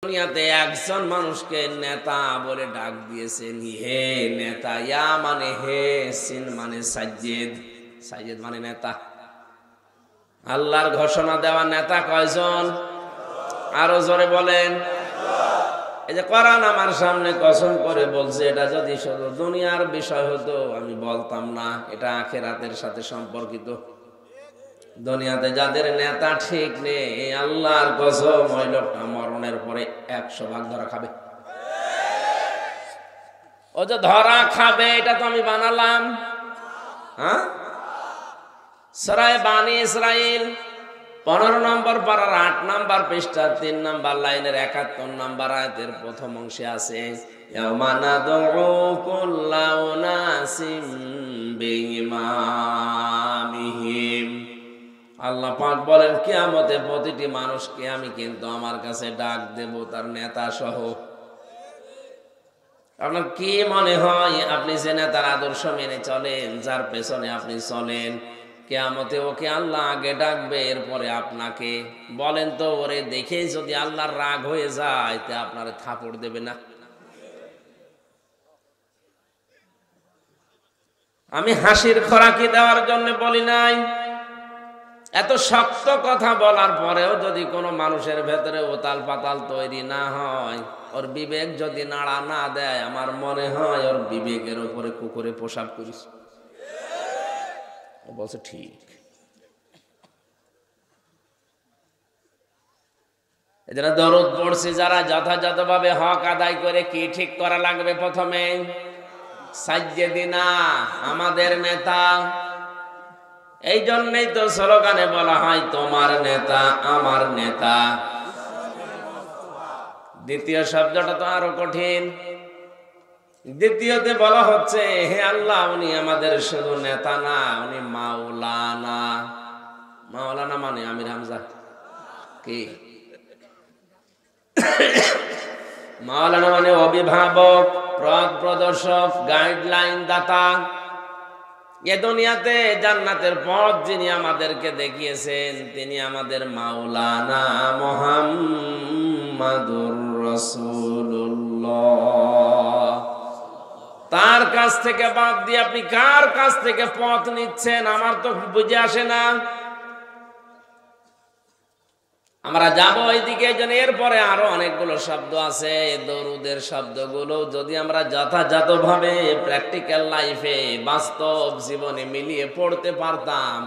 দুনিয়াতে একজন মানুষকে নেতা বলে ডাক দিয়েছেন, হে নেতা। ইয়া মানে হে, সিন মানে সাজ্জেদ, সাজ্জেদ মানে নেতা। আল্লাহর ঘোষণা দেওয়া নেতা কয়জন? আরো জোরে বলেন। এই যে কোরআন আমার সামনে কসম করে বলছে, এটা যদি শুধু দুনিয়ার বিষয় হতো আমি বলতাম না, এটা আখিরাতের সাথে সম্পর্কিত। দুনিয়াতে যাদের নেতা ঠিক নেই, আল্লাহর কসম ওই লোকটা মরণের পরে 100 ভাগ ধরা খাবে। ও যে ধরা খাবে এটা তো আমি বানালাম। হ্যাঁ, সূরা বানী ইসরাইল 15 নম্বর পারার 8 নম্বর পৃষ্ঠা 3 নম্বর লাইনের 71 নম্বর আয়াতের প্রথম অংশে আছে, ইয়াওমা নাদউ কুল্লা উনাসিম বিইমামিহিম। আল্লাহ পাক বলেন, কিয়ামতে প্রতিটি মানুষকে আমি কিন্তু আমার কাছে ডাক দেব তার নেতা সহ। আপনার কি মনে হয়, আপনি যে নেতার আদর্শ মেনে চলেন, যার পেছনে আপনি চলেন, কিয়ামতে ওকে আল্লাহ আগে ডাকবে, এরপরে আপনাকে? বলেন তো, ওরে দেখেই যদি আল্লাহর রাগ হয়ে যায় তে আপনার থাপড় দেবে না? আমি হাসির খোরাকি দেওয়ার জন্য বলি নাই। এত শক্ত কথা বলার পরেও যদি কোনো মানুষের ভেতরে উতাল পাতাল তৈরি না হয়, ওর বিবেক যদি নাড়া না দেয়, আমার মনে হয় ওর বিবেকের উপরে কুকুরে পোশাক করিস। ও বলছে ঠিক। এরা দরুদ পড়ছে যারা যথাযথভাবে হক আদায় করে, কি ঠিক করা লাগবে? প্রথমে সাজ্জেদিনা, আমাদের নেতা। এই জন্যই তো স্লোগানে বলা হয়, তোমার নেতা আমার নেতা। দ্বিতীয় শব্দটা তো আরো কঠিন। দ্বিতীয়তে বলা হচ্ছে, হে আল্লাহ, উনি আমাদের শুধু নেতা না, উনি মাওলানা। মাওলানা মানে আমির হামজা কি? মাওলানা মানে অভিভাবক, পথ প্রদর্শক, গাইডলাইন দাতা। এ দুনিয়াতে জান্নাতের পথ যিনি আমাদেরকে দেখিয়েছেন, তিনি আমাদের মাওলানা মুহাম্মাদুর রাসূলুল্লাহ। তার কাছ থেকে বাদ দিয়ে আপনি কার কাছ থেকে পথ নিচ্ছেন আমার তো বুঝে আসে না। আমরা যাবো এইদিকে, যেন এরপরে আরো অনেকগুলো শব্দ আছে। দরুদের শব্দগুলো যদি আমরা যথাযথভাবে প্র্যাকটিক্যাল লাইফে, বাস্তব জীবনে মিলিয়ে পড়তে পারতাম,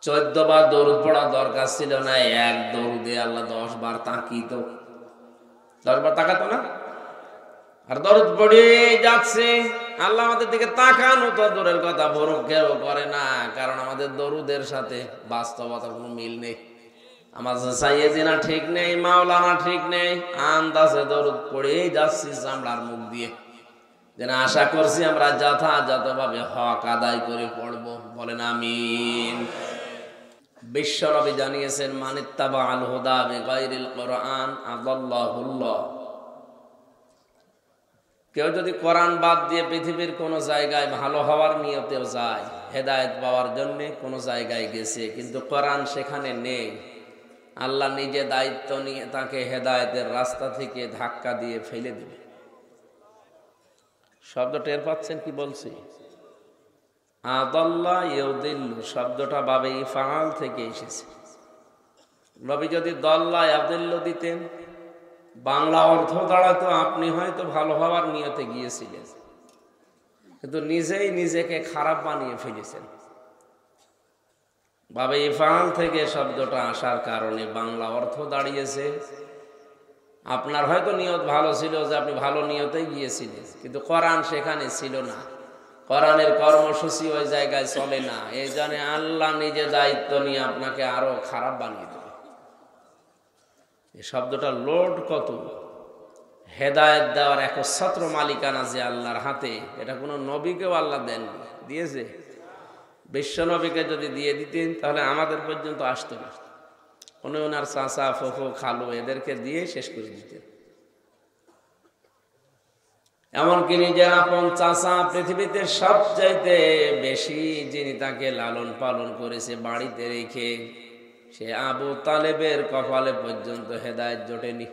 14 বার দরুদ পড়া দরকার ছিল না। এক দরুদে আল্লাহ 10 বার তাকিত, 10 বার তাকাতো না? আর দরুদ পড়ে যাচ্ছে, আল্লাহ আমাদের দিকে তাকানো তো দূরের কথা, ভরকেও করে না, কারণ আমাদের দরুদের সাথে বাস্তবতার কোনো মিল নেই। আমার সাইয়েদিনা ঠিক নেই, মাওলানা ঠিক নেই, আন্দাজে দরুদ পড়েই যাচ্ছি চামড়ার মুখ দিয়ে। যেন আশা করছি আমরা যথাযথভাবে হক আদায় করে পড়বো। বলেন আমিন। বিশ্বনবী জানিয়েছেন, মানিত্তাবা আল হুদা বিগাইরিল কুরআন আদাল্লাহুল্লাহ। কেউ যদি কোরআন বাদ দিয়ে পৃথিবীর কোনো জায়গায় ভালো হওয়ার নিয়তেও যায়, হেদায়েত পাওয়ার জন্য কোনো জায়গায় গেছে, কিন্তু কোরআন সেখানে নেই, আল্লাহ নিজে দায়িত্ব নিয়ে তাকে হেদায়েতের রাস্তা থেকে ধাক্কা দিয়ে ফেলে দেবে। শব্দ টের পাচ্ছেন কি বলছি? আদাল্লাহ ইউদিল্লু শব্দটা বাবে ইফআল থেকে এসেছে। নবী যদি দল্লা ইয়াদিল্লু দিতেন, বাংলা অর্থ দাঁড়াতো আপনি হয়তো ভালো হওয়ার নিয়তে গিয়েছিলেন, কিন্তু নিজেই নিজেকে খারাপ বানিয়ে ফেলেছেন। বাবে ইফআল থেকে শব্দটা আসার কারণে বাংলা অর্থ দাঁড়িয়েছে, আপনার হয়তো নিয়ত ভালো ছিল যে আপনি ভালো নিয়তেই গিয়েছিলেন, কিন্তু কোরআন সেখানে ছিল না, কোরআনের কর্মসূচি ওই জায়গায় চলে না। এই জন্য আল্লাহ নিজে দায়িত্ব নিয়ে আপনাকে আরো খারাপ বানিয়ে দেবে। এই শব্দটা লোড কত! হেদায়েত দেওয়ার একচ্ছত্র মালিকানা যে আল্লাহর হাতে, এটা কোনো নবীকেও আল্লাহ দেন দিয়েছে। বিশ্ব নবীকে যদি দিয়ে দিতেন তাহলে আমাদের পর্যন্ত আসতো না, উনি ওনার চাচা, ফুফু, খালু এদেরকে দিয়ে শেষ করে দিতেন। এমনকি নিজের আপন চাচা, পৃথিবীতে সবচাইতে বেশি যিনি তাকে লালন পালন করেছে বাড়িতে রেখে, সে আবু তালেবের কপালে পর্যন্ত হেদায়েত জোটেনি।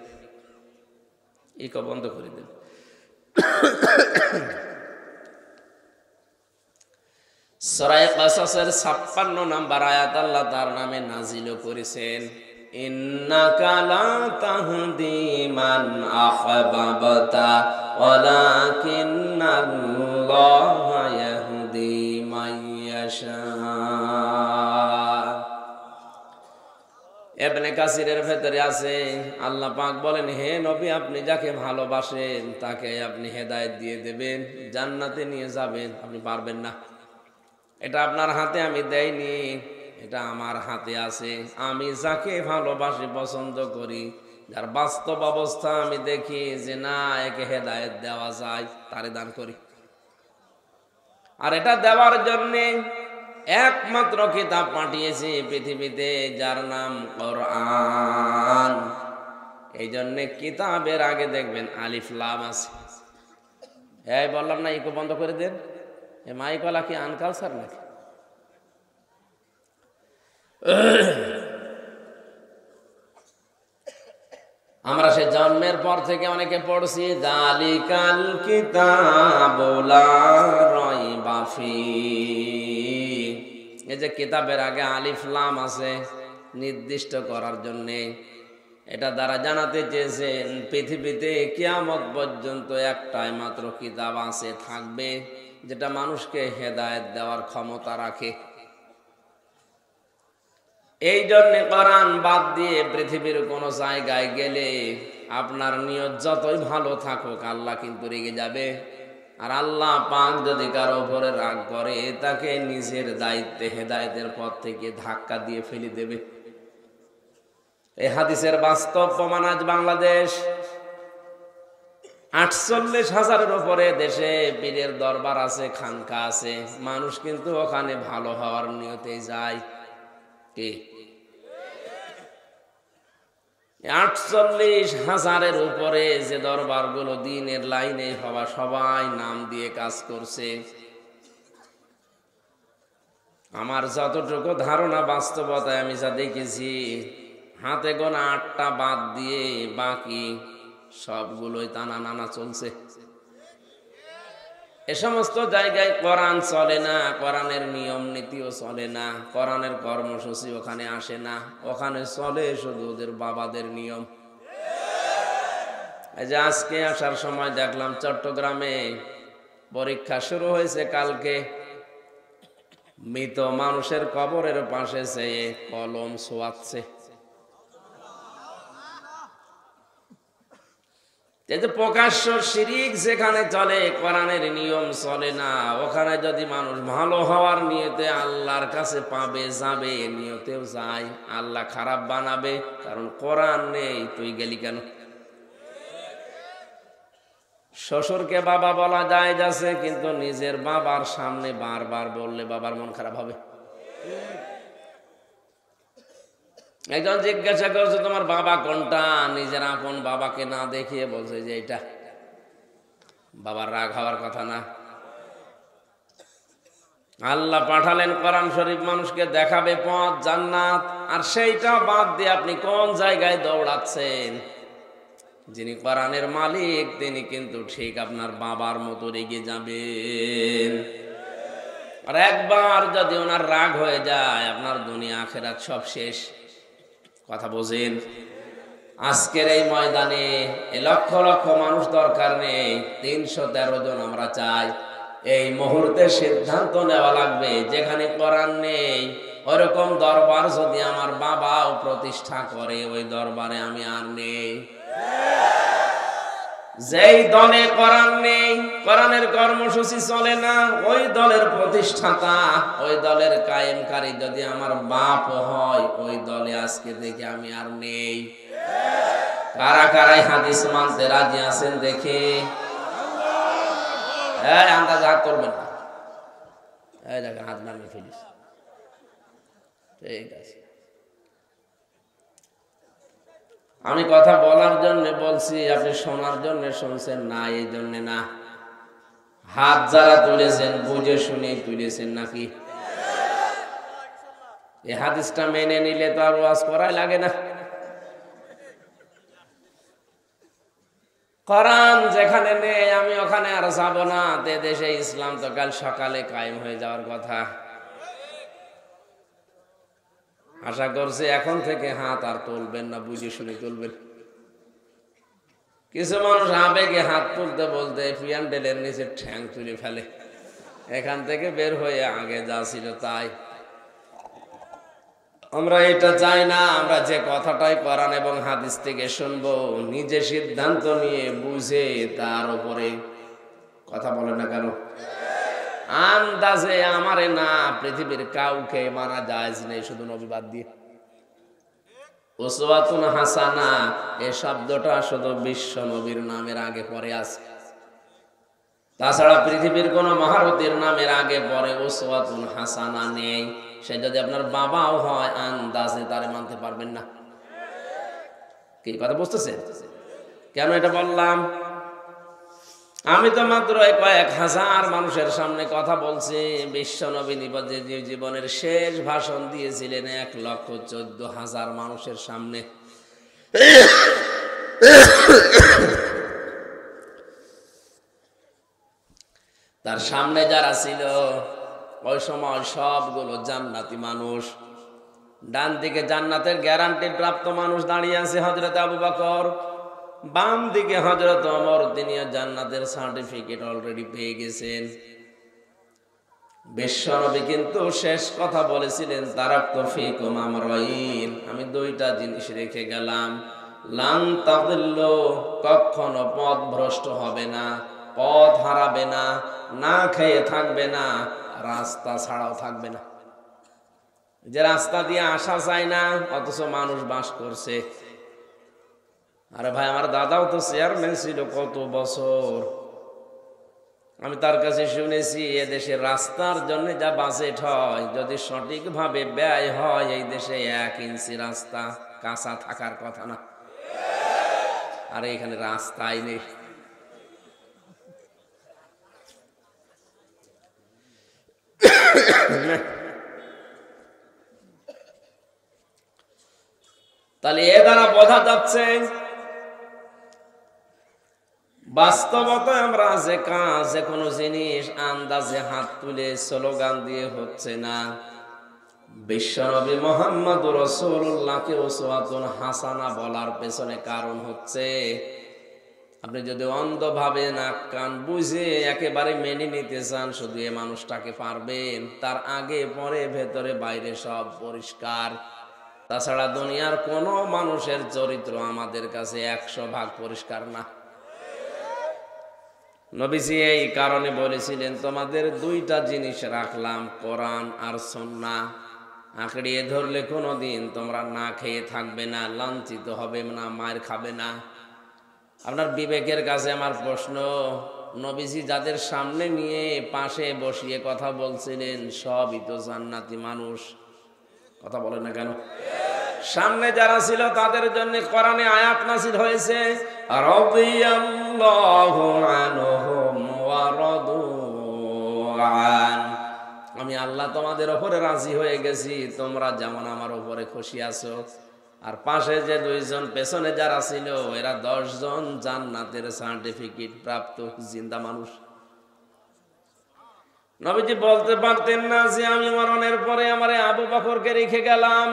ইকো বন্ধ করে দেন। সূরা কাসাসের 56 নম্বর আয়াত আল্লাহ তার নামে নাজিল করেছেন, ইন্নাকা লা তাহদি মান আহবাবতা ওয়ালাকিন্নাল্লাহা ইয়াহদি মান ইয়াশা। ইবনে কাসিরের ভেতরে আছে, আল্লাহ পাক বলেন, হে নবী, আপনি যাকে ভালোবাসেন তাকে আপনি হেদায়েত দিয়ে দেবেন, জান্নাতে নিয়ে যাবেন। আপনি পারবেন না, এটা আপনার হাতে আমি দেইনি, এটা আমার হাতে আছে। আমি যাকে ভালোবাসি, পছন্দ করি, যার বাস্তব অবস্থা আমি দেখি যে না একে হেদায়েত দেওয়া যায়, তারে দান করি। আর এটা দেওয়ার জন্যে একমাত্র কিতাব পাঠিয়েছি পৃথিবীতে, যার নাম কোরআন। এই জন্যে কিতাবের আগে দেখবেন আলিফ লাম আছে। এই বললাম না ইকো বন্ধ করে দেন। এ মাইকওয়ালা কি আনকালচার নাকি? আমরা সে জন্মের পর থেকে অনেকে পড়ছি, যালিকাল কিতাবু লা রাইবা ফীহি। এই যে কিতাবের আগে আলিফ লাম আছে নির্দিষ্ট করার জন্যে, এটা দ্বারা জানাতে চেয়েছেন পৃথিবীতে কিয়ামত পর্যন্ত একটাই মাত্র কিতাব আছে, থাকবে, যেটা মানুষকে হেদায়েত দেওয়ার ক্ষমতা রাখে। এই জন্য কোরআন বাদ দিয়ে পৃথিবীর কোন জায়গায় গেলে আপনার নিয়ত যতই ভালো থাকুক, আল্লাহ কিন্তু রেগে যাবে। আর আল্লাহ পাক যদি কারো উপরে রাগ করে, তাকে নিজের দায়িত্বে হেদায়েতের পথ থেকে ধাক্কা দিয়ে ফেলে দেবে। এই হাদিসের বাস্তব প্রমাণ আজ বাংলাদেশ। 48,000-এর উপরে দেশে পীরের দরবার আছে, খানকা আছে, মানুষ কিন্তু ওখানে ভালো হওয়ার নিয়তে যায়। কি 48,000-এর উপরে যে দরবারগুলো দ্বীনের লাইনে হওয়া, সবাই নাম দিয়ে কাজ করছে। আমার যতটুকু ধারণা, বাস্তবতায় আমি যা দেখেছি, হাতে গোনা 8টা বাদ দিয়ে বাকি সবগুলোই টানা নানা চলছে। এ সমস্ত জায়গায় কোরআন চলে না, কোরআনের নিয়ম নীতিও চলে না, কোরআনের কর্মসূচি ওখানে আসে না, ওখানে চলে শুধু ওদের বাবাদের নিয়ম। এই যে আজকে আসার সময় দেখলাম চট্টগ্রামে পরীক্ষা শুরু হয়েছে কালকে, মৃত মানুষের কবরের পাশে যেয়ে কলম ছোঁয়াচ্ছে। এই যে প্রকাশ্য শিরিক যেখানে চলে, কোরআনের নিয়ম চলে না, ওখানে যদি মানুষ ভালো হওয়ার নিয়তে আল্লাহর কাছে পাবে, যাবে, নিয়তেও যায়, আল্লাহ খারাপ বানাবে, কারণ কোরআন নেই। তুই গেলি কেন? শ্বশুরকে বাবা বলা যায় যাচ্ছে, কিন্তু নিজের বাবার সামনে বারবার বললে বাবার মন খারাপ হবে। একজন জিজ্ঞাসা করছে, তোমার বাবা কোনটা? নিজের আপন বাবাকে না দেখিয়ে বলছে যে এটা। বাবার রাগ হওয়ার কথা না। আল্লাহ পাঠালেন কোরআন শরীফ মানুষকে দেখাবে পথ জান্নাত, আর সেইটা বাদ দিয়ে আপনি কোন জায়গায় দৌড়াচ্ছেন? যিনি কোরআনের মালিক, তিনি কিন্তু ঠিক আপনার বাবার মতো রেগে যাবেন। আর একবার যদি ওনার রাগ হয়ে যায়, আপনার দুনিয়া আখিরাত সব শেষ। কথা বোঝেন? আজকের এই ময়দানে লক্ষ লক্ষ মানুষ দরকার নেই, 313 জন আমরা চাই। এই মুহূর্তে সিদ্ধান্ত নেওয়া লাগবে, যেখানে কোরআন নেই ওরকম দরবার যদি আমার বাবাও প্রতিষ্ঠা করে, ওই দরবারে আমি আর নেই। যেই দলে কোরআন নেই, কোরআনের কর্মসূচি চলে না, ওই দলের প্রতিষ্ঠাতা, ওই দলের কায়েমকারী যদি আমার বাপ হয়, ওই দলে আজকে থেকে আমি আর নেই। কারা কারাই হাদিস মানতে রাজি আছেন দেখে? আন্দাজ হাত করবেন না। এই দেখেন হাত নামিয়ে ফেলিস। ঠিক আছে, আমি কথা বলার জন্য বলছি, আপনি শোনার জন্য শুনছেন না, এই জন্য না। হাত যারা তুলেছেন বুঝে শুনে তুলেছেন নাকি? এই হাদিসটা মেনে নিলে তো আর ওয়াজ করাই লাগে না। কোরআন যেখানে নেই আমি ওখানে আর যাব না। তে দেশে ইসলাম তো কাল সকালে কায়েম হয়ে যাওয়ার কথা। আশা করছি এখন থেকে হাত আর তুলবেন না, বুঝে শুনে তুলবেন। কিছু মানুষ আবেগে হাত তুলতে বলতে প্যান্ডেলের নিচে ঠ্যাং তুলে ফেলে। এখান থেকে বের হয়ে আগে যা ছিল তাই। আমরা এটা চাই না। আমরা যে কথাটাই কোরআন এবং হাদিস থেকে শুনবো, নিজে সিদ্ধান্ত নিয়ে বুঝে তার উপরে কথা বলে না কেন। আন্দাজে আমারে না, পৃথিবীর কাউকে মানা যায় নেই, শুধু নবী বাদ দিয়ে। উসওয়াতুন হাসানা এই শব্দটা শুধু বিশ্ব নবীর নামের আগে পরে আছে। তাছাড়া পৃথিবীর কোন মহারথীর নামের আগে পরে উসওয়াতুন হাসানা নেই। সে যদি আপনার বাবাও হয়, আন্দাজে তারে মানতে পারবেন না। কি কথা বুঝতেছেন কেন এটা বললাম? আমি তো মাত্র কয়েক হাজার মানুষের সামনে কথা বলছি। বিশ্ব নবী জীবনের শেষ ভাষণ দিয়েছিলেন 1,14,000 মানুষের সামনে। তার সামনে যারা ছিল ওই সময় সবগুলো জান্নাতি মানুষ। ডান দিকে জান্নাতের গ্যারান্টি প্রাপ্ত মানুষ দাঁড়িয়ে আছে হযরত আবু বকর, বাম দিকে হযরত ওমর, তিনিও জান্নাতের সার্টিফিকেট অলরেডি পেয়ে গেছেন। বিশ্বনবী কিন্তু শেষ কথা বলেছিলেন, তারাকতু ফীকুম আমরাইন, আমি দুইটা জিনিস রেখে গেলাম। লান তাদিল্লু, কখনো পথ ভ্রষ্ট হবে না, পথ হারাবে না, না খেয়ে থাকবে না, রাস্তা ছাড়াও থাকবে না। যে রাস্তা দিয়ে আসা যায় না অথচ মানুষ বাস করছে। আরে ভাই, আমার দাদাও তো চেয়ারম্যান ছিল কত বছর। আমি তার কাছে শুনেছি এদেশের রাস্তার জন্য যা বাজেট হয়, যদি সঠিকভাবে ব্যয় হয়, এই দেশে 1 ইঞ্চি রাস্তা কাঁচা থাকার কথা না। আর এখানে রাস্তাই নেই। তাহলে এ দ্বারা বোঝা যাচ্ছে বাস্তবতায় আমরা যে কাজ, যে কোনো জিনিস আন্দাজে হাত তুলে স্লোগান দিয়ে হচ্ছে না। বিশ্বনবী মুহাম্মদুর রাসূলুল্লাহকে উসওয়াতুন হাসানা বলার পেছনে কারণ হচ্ছে, আপনি যদি অন্ধভাবে নাক কান বুঝে একেবারে মেনে নিতে চান, শুধু এ মানুষটাকে পারবেন, তার আগে পরে ভেতরে বাইরে সব পরিষ্কার। তাছাড়া দুনিয়ার কোন মানুষের চরিত্র আমাদের কাছে 100% পরিষ্কার না। নবীজি এই কারণে বলেছিলেন, তোমাদের দুইটা জিনিস রাখলাম, কোরআন আর সুন্নাহ। আঁকড়িয়ে ধরলে কোনোদিন তোমরা না খেয়ে থাকবে না, লাঞ্ছিত হবে না, মার খাবে না। আপনার বিবেকের কাছে আমার প্রশ্ন, নবীজি যাদের সামনে নিয়ে পাশে বসিয়ে কথা বলছিলেন সবই তো জান্নাতি মানুষ। কথা বলে না কেন? সামনে যারা ছিল তাদের জন্য কোরআনে আয়াত নাযিল হয়েছে, রাদিয়াল্লাহু আনহুম ওয়া রাদু আন, আমি আল্লাহ তোমাদের উপরে রাজি হয়ে গেছি, তোমরা যেমন আমার উপরে খুশি আছো। আর পাশে যে দুইজন, পেছনে যারা ছিল, এরা 10 জন জান্নাতের সার্টিফিকেট প্রাপ্ত জিন্দা মানুষ। নবীজি বলতে পারতেন না যে আমি মরণের পরে আমারে আবু বকরকে রেখে গেলাম,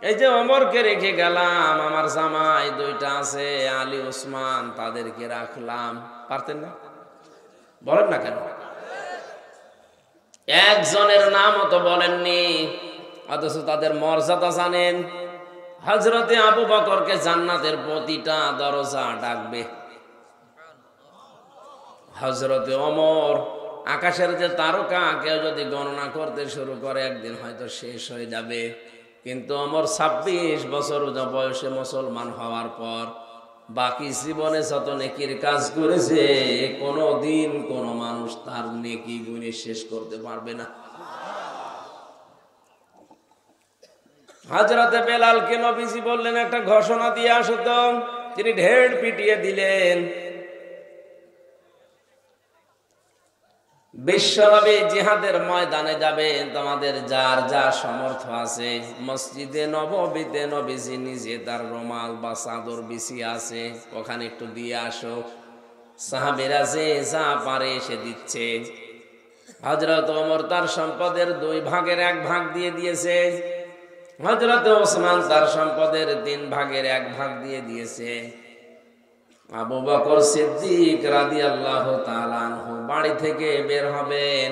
এই যে ওমরকে রেখে গেলাম, আমার জামাই দুইটা আছে আলী ওসমান, তাদেরকে রাখলাম। পারতেন না? বলেন না কেন? একজনের নামও তো বলেননি, অথচ তাদের মর্যাদা জানেন। হযরতে আবু বকরকে জান্নাতের প্রতিটা দরজা ডাকবে। হযরতে ওমর, আকাশের যে তারকা, কেউ যদি গণনা করতে শুরু করে একদিন হয়তো শেষ হয়ে যাবে। কিন্তু ওমর 26 বছর বয়সে মুসলমান হওয়ার পর বাকি জীবনে যত নেকির কাজ করেছে, কোনোদিন কোনো মানুষ তার নেকি গুণে শেষ করতে পারবে না। হযরতে বেলালকে নবীজি বললেন একটা ঘোষণা দিয়ে আসো তো, তিনি ঢেড় পিটিয়ে দিলেন। বিশ্বনবী জিহাদের ময়দানে যাবেন, তোমাদের যার যা সমর্থ আছে মসজিদে নববীতে নবীজি নিজে তার রুমাল বা চাদর বিছিয়ে আছে, ওখানে একটু দিয়ে আসো। সাহাবীরা যে যা পারে সে দিচ্ছে। হযরত ওমর তার সম্পদের 2 ভাগের 1 ভাগ দিয়ে দিয়েছে। হযরত ওসমান তার সম্পদের 3 ভাগের 1 ভাগ দিয়ে দিয়েছে। আবু বকর সিদ্দিক রাদিয়াল্লাহু তাআলা আনহু বাড়ি থেকে বের হবেন,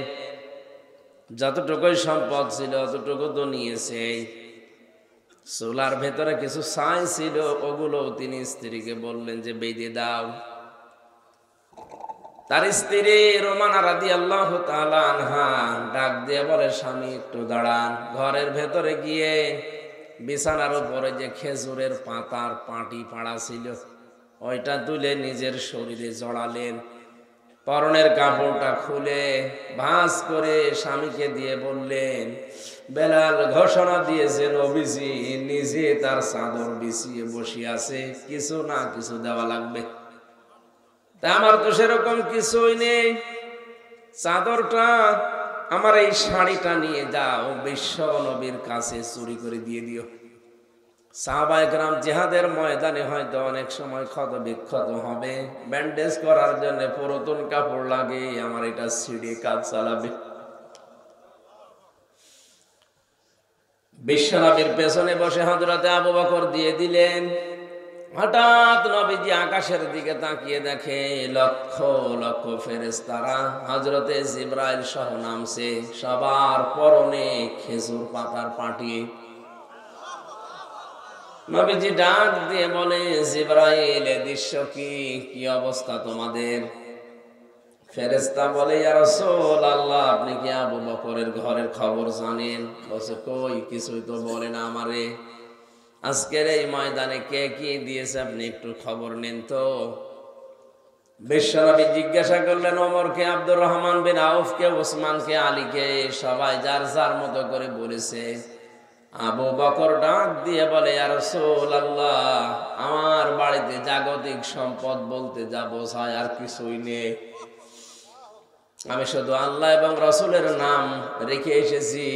যতটুকুই সম্পদ ছিল ততটুকু তো নিয়েছে। চুলার ভেতরে কিছু ছাই ছিল, ওগুলো তিনি স্ত্রীকে বললেন যে বেঁধে দাও। তার স্ত্রী রোমানা রাদিয়াল্লাহু তাআলা আনহা ডাক দিয়ে বলে, স্বামী একটু দাঁড়ান। ঘরের ভেতরে গিয়ে বিছানার উপরে যে খেজুরের পাতার পাটি পাড়া ছিল ওইটা তুলে নিজের শরীরে জড়ালেন, পরনের কাপড়টা খুলে ভাঁজ করে স্বামীকে দিয়ে বললেন, বেলাল ঘোষণা দিয়েছে নবীজি নিজে তার চাদর বিছিয়ে বসে আছে, কিছু না কিছু দেওয়া লাগবে। তা আমার তো সেরকম কিছুই নেই, চাদরটা আমার এই শাড়িটা নিয়ে যাও, বিশ্ব নবীর কাছে চুরি করে দিয়ে দিও। সাহাবায়ে কেরাম জিহাদের ময়দানে হয়তো অনেক সময় ক্ষত বিক্ষত হবে, ব্যান্ডেজ করার জন্য পুরাতন কাপড় লাগে, আমার এটা ছিঁড়ে কাজ চালাবে। বিশ্বনবীর পেছনে বসে হযরতে আবু বকর দিয়ে দিলেন। হঠাৎ নবীজি আকাশের দিকে তাকিয়ে দেখে লক্ষ লক্ষ ফেরেশতারা হযরতে জিবরাইল সহ নামছে, সবার পরনে খেজুর পাতার পাটি। নবীজি ডাক দিয়ে বলে, জিবরাইল এ দৃশ্য কি, কি অবস্থা তোমাদের? ফেরেশতা বলে, ইয়া রাসূলুল্লাহ আপনি কি আবু বকরের ঘরের খবর জানেন? বলে, কই কিছুই তো বলে না আমারে। আজকের এই ময়দানে কে কি দিয়েছে আপনি একটু খবর নেন তো। বিশ্বনবী জিজ্ঞাসা করলেন, ওমরকে, আব্দুর রহমান বিন আউফকে, ওসমানকে, আলীকে, সবাই যার যার মতো করে বলেছে। আবু বকর ডাক দিয়ে বলে, ইয়া রাসূলুল্লাহ আমার বাড়িতে জাগতিক সম্পদ বলতে যা বোঝায় আর কিছুই নেই, আমি শুধু আল্লাহ এবং রাসূলের নাম রেখে এসেছি।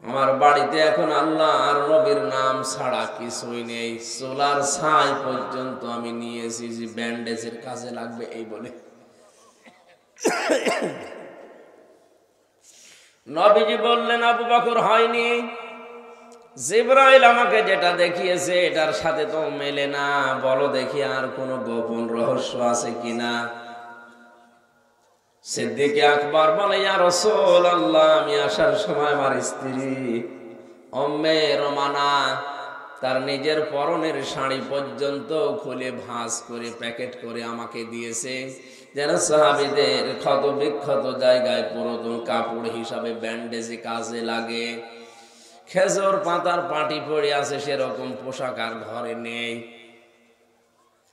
আমার বাড়িতে এখন আল্লাহ আর নবীর নাম ছাড়া কিছুই নেই, চুলার ছাই পর্যন্ত আমি নিয়েছি যে ব্যান্ডেজের কাজে লাগবে এই বলে। নবীজি বললেন, আবু বকর হয়নি, জিবরাইল আমাকে যেটা দেখিয়েছে এটার সাথে তো মেলে না, বলো দেখি আর কোনো গোপন রহস্য আছে কিনা। সিদ্দিক আকবর বলে, ইয়া রাসূলুল্লাহ আমি আসার সময় আমার স্ত্রী উম্মে রোমানা তার নিজের পরনের শাড়ি পর্যন্ত খুলে ভাঁজ করে প্যাকেট করে আমাকে দিয়েছে, যেন সাহাবীদের ক্ষত বিক্ষত জায়গায় পুরাতন কাপড় হিসাবে ব্যান্ডেজে কাজে লাগে। খেজুর পাতার পাটি পড়ে আছে, সেরকম পোশাক আর ঘরে নেই।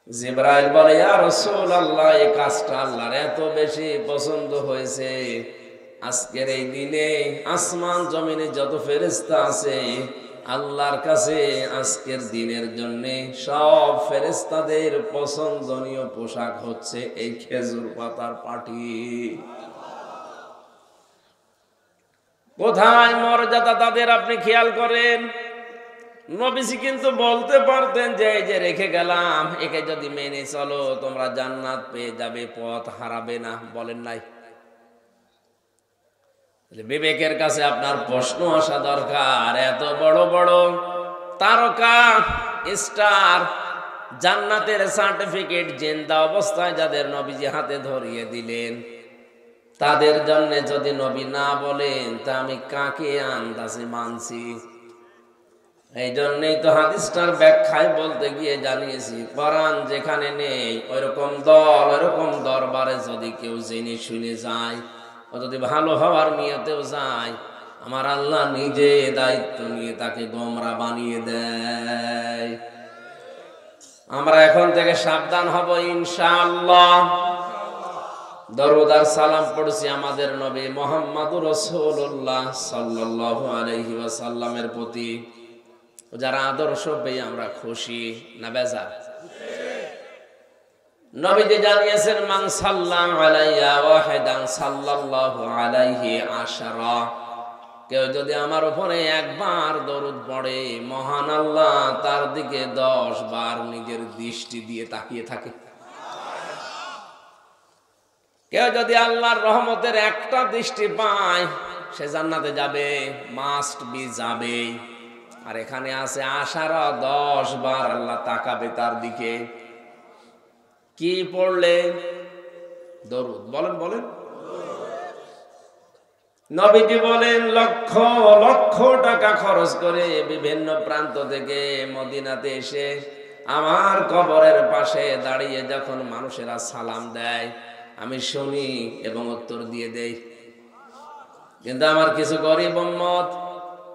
জিবরাইল বলে, ইয়া রাসূলুল্লাহ এই কাজটা আল্লাহর এত বেশি পছন্দ হয়েছে, আজকের এই দিনে আসমান জমিনে যত ফেরেশতা আছে আল্লাহর কাছে আজকের দিনের জন্য সব ফেরেশতাদের পছন্দনীয় পোশাক হচ্ছে এই খেজুর পাতার পাটি। কোথায় মর্যাদা তাদের আপনি খেয়াল করেন। নবীজি কিন্তু বলতে পারতেন যে এই যে রেখে গেলাম একে যদি মেনে চলো তোমরা জান্নাত পেয়ে যাবে, পথ হারাবে না, বলেন নাই? বিবেকের কাছে আপনার প্রশ্ন আসা দরকার। এত বড় বড় তারকা স্টার জান্নাতের সার্টিফিকেট জিন্দা অবস্থায় যাদের নবীজি হাতে ধরিয়ে দিলেন, তাদের জন্য যদি নবী না বলেন তা আমি কাকে আন্দাজে মানছি? এই জন্যই তো হাদিসটার ব্যাখ্যায় বলতে গিয়ে জানিয়েছি, কোরআন যেখানে নেই ওইরকম দল ওইরকম দরবারে যদি কেউ জেনে শুনে যায়, ও যদি ভালো হওয়ার নিয়তেও যায়, আমার আল্লাহ নিজে দায়িত্ব নিয়ে তাকে গোমরা বানিয়ে দেয়। আমরা এখন থেকে সাবধান হব ইনশাআল্লাহ। দরুদ আর সালাম পড়ছি আমাদের নবী মুহাম্মদুর রাসূলুল্লাহ সাল্লাল্লাহু আলাইহি ওয়াসাল্লামের প্রতি, যারা আদর্শ পেয়ে আমরা খুশি না বেজার? নবীজি জানিয়েছেন মান সাল্লাল্লাহু আলাইয়া ওয়াহিদান সাল্লাল্লাহু আলাইহি আশারা, কেউ যদি আমার উপরে একবার দরুদ পড়ে মহান আল্লাহ তার দিকে 10 বার নিজের দৃষ্টি দিয়ে তাকিয়ে থাকে। কেউ যদি আল্লাহর রহমতের একটা দৃষ্টি পায় সে জান্নাতে যাবে, মাস্ট বি যাবে। আর এখানে আছে আশারা, 10 বার আল্লাহ তাকাবে তার দিকে। কি পড়লে? দরুদ। বলেন বলেন। নবীজি বলেন লক্ষ লক্ষ টাকা খরচ করে বিভিন্ন প্রান্ত থেকে মদিনাতে এসে আমার কবরের পাশে দাঁড়িয়ে যখন মানুষেরা সালাম দেয় আমি শুনি এবং উত্তর দিয়ে দেই। কিন্তু আমার কিছু গরিব উম্মত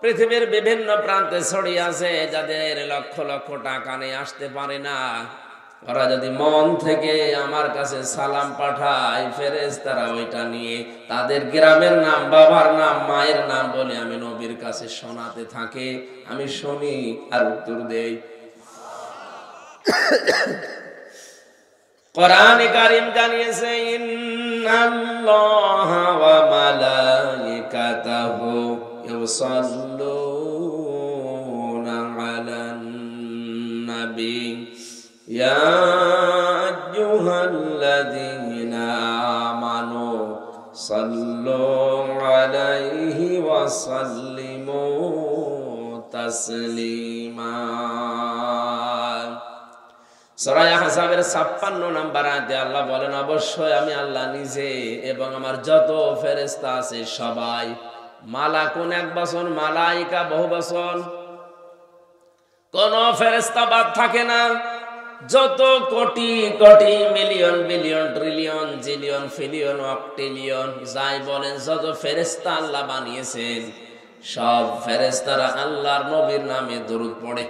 পৃথিবীর বিভিন্ন প্রান্তে ছড়িয়ে আছে, যাদের লক্ষ লক্ষ টাকা নিয়ে আসতে পারে না। ওরা যদি মন থেকে আমার কাছে সালাম পাঠায়, ফেরেশতারা ওইটা নিয়ে তাদের গ্রামের নাম, বাবার নাম, মায়ের নাম বলে আমি নবীর কাছে শোনাতে থাকে। আমি শুনি আর উত্তর দেই। কোরআনে কারীম জানিয়েছে ইন্নাল্লাহা ওয়া মালাইকাতাহু ইউসাল্লুনা আলান নবী ইয়া আইয়ুহাল্লাযীনা আমানু সাল্লু আলাইহি ওয়া সাল্লিমু তাসলিমা। সূরা আহজাবের 56 নম্বর আয়াতে আল্লাহ বলেন অবশ্যই আমি আল্লাহ নিজে এবং আমার যত ফেরেশতা আছে সবাই, মালাকুন এক বচন, মালাইকা বহু বচন, কোন ফেরেশতা বাদ থাকে না। যত crore crore million billion trillion zillion pillion অক্টিলিয়ন যাই বলেন, যত ফেরেশতা আল্লাহ বানিয়েছেন সব ফেরেশতারা আল্লাহর নবীর নামে দরুদ পড়ে।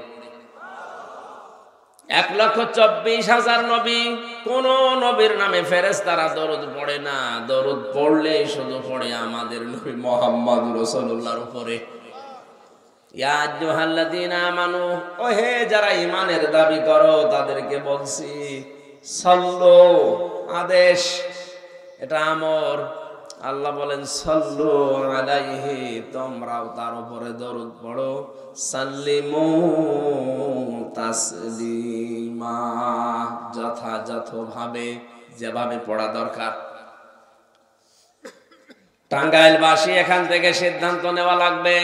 1,24,000 নবী, কোন নবীর নামে ফেরেশতারা দরুদ পড়ে না। দরুদ পড়লে শুধু পড়ে আমাদের নবী মুহাম্মদ রাসূলুল্লাহর উপরে। ইয়া আইয়ুহাল্লাযীনা আমানু, ও হে যারা ঈমানের দাবি করো তাদেরকে বলছি, সাল্লু আদেশ, এটা আমর। আল্লাহ বলেন সাল্লু আলাইহি, তোমরাও তার উপরে দরুদ পড়ো, সাল্লিমু তাসলিমা, যথাযথভাবে যেভাবে পড়া দরকার। টাঙ্গাইলবাসী এখান থেকে সিদ্ধান্ত নেওয়া লাগবে,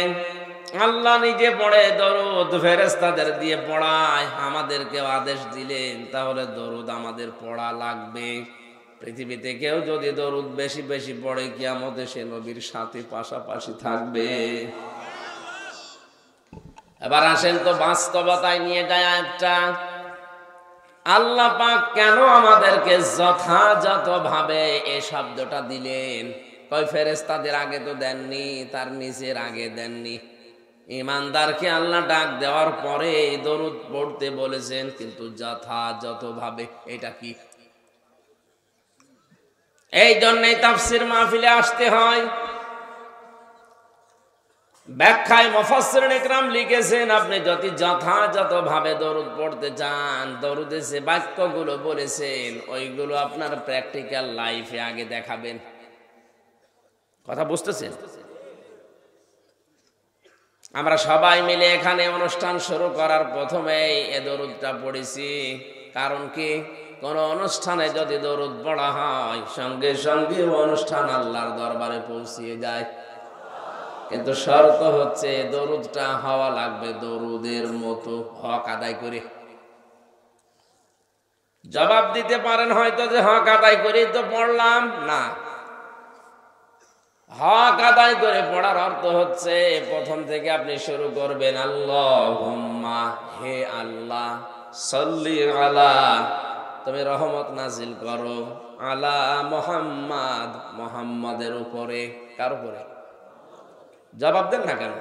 আল্লাহ নিজে পড়ে দরুদ, ফেরেশতাদের দিয়ে পড়ায়, আমাদেরকে আদেশ দিলেন, তাহলে দরুদ আমাদের পড়া লাগবে। পৃথিবীতে কেউ যদি দরুদ বেশি বেশি পড়ে কিয়ামতে সে নবীর সাথে পাশাপাশি থাকবে। এবার আসেন তো বাস্তবতায় নিয়ে যায় একটা, আল্লাহ পাক কেন আমাদেরকে যথাযথভাবে এই শব্দটা দিলেন? কয় ফেরেশতাদের আগে তো দেননি, তার নিচের আগে দেননি। ঈমানদারকে আল্লাহ ডাক দেওয়ার পরে দরুদ পড়তে বলেছেন, কিন্তু যথাযথভাবে। এটা কি? এই জন্যই তাফসীর মাহফিলে আসতে হয়। ব্যাখ্যায় মুফাসসিরিন ইকরাম লিখেছেন, আপনি যদি যথাযথভাবে দরুদ পড়তে চান, দরুদে যে বাক্যগুলো বলেছেন ওইগুলো আপনার প্র্যাকটিক্যাল লাইফে আগে দেখাবেন। কথা বুঝতেছেন? আমরা সবাই মিলে এখানে অনুষ্ঠান শুরু করার প্রথমেই এ দরুদটা পড়েছি। কারণ কি? কোন অনুষ্ঠানে যদি দরুদ পড়া হয় সঙ্গে সঙ্গে অনুষ্ঠান আল্লাহর দরবারে পৌঁছিয়ে যায়। কিন্তু শর্ত হচ্ছে দরুদটা হওয়া লাগবে দরুদের মতো, হক আদায় করে। জবাব দিতে পারেন হয়তো যে হক আদায় করে তো পড়লাম না। হক আদায় করে পড়ার অর্থ হচ্ছে প্রথম থেকে আপনি শুরু করবেন আল্লাহুম্মা, হে আল্লাহ, সাল্লি আলা, তুমি রহমত নাজিল করো, আলা মুহাম্মাদ, মুহাম্মাদের উপরে। কার উপরে? জবাব দেন না কেন?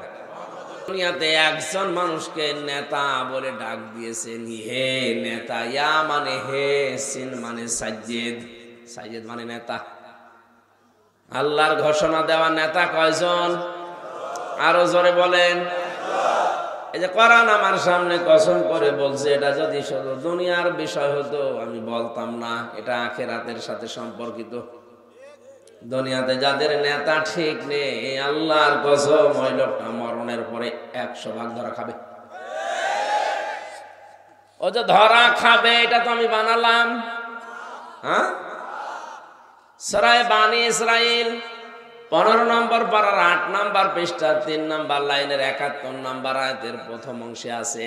দুনিয়াতে একজন মানুষকে নেতা বলে ডাক দিয়েছেন, হে নেতা। ইয়া মানে হে, সিন মানে সাজ্জেদ, সাজ্জেদ মানে নেতা। আল্লাহর ঘোষণা দেওয়া নেতা কয়জন? আরো জোরে বলেন। এই যে কোরআন আমার সামনে কসম করে বলছে, এটা যদি শুধু দুনিয়ার বিষয় হতো আমি বলতাম না, এটা আখিরাতের সাথে সম্পর্কিত। দুনিয়াতে যাদের নেতা ঠিক নেই, আল্লাহর কসম ওই লোকটা মরণের পরে 100 ভাগ ধরা খাবে। ও যে ধরা খাবে এটা তো আমি বানালাম। হ্যাঁ, সূরা বানী ইসরাইল 15 নম্বর পারার 8 নম্বর পৃষ্ঠা 3 নম্বর লাইনের 71 নম্বর আয়াতের প্রথম অংশে আছে,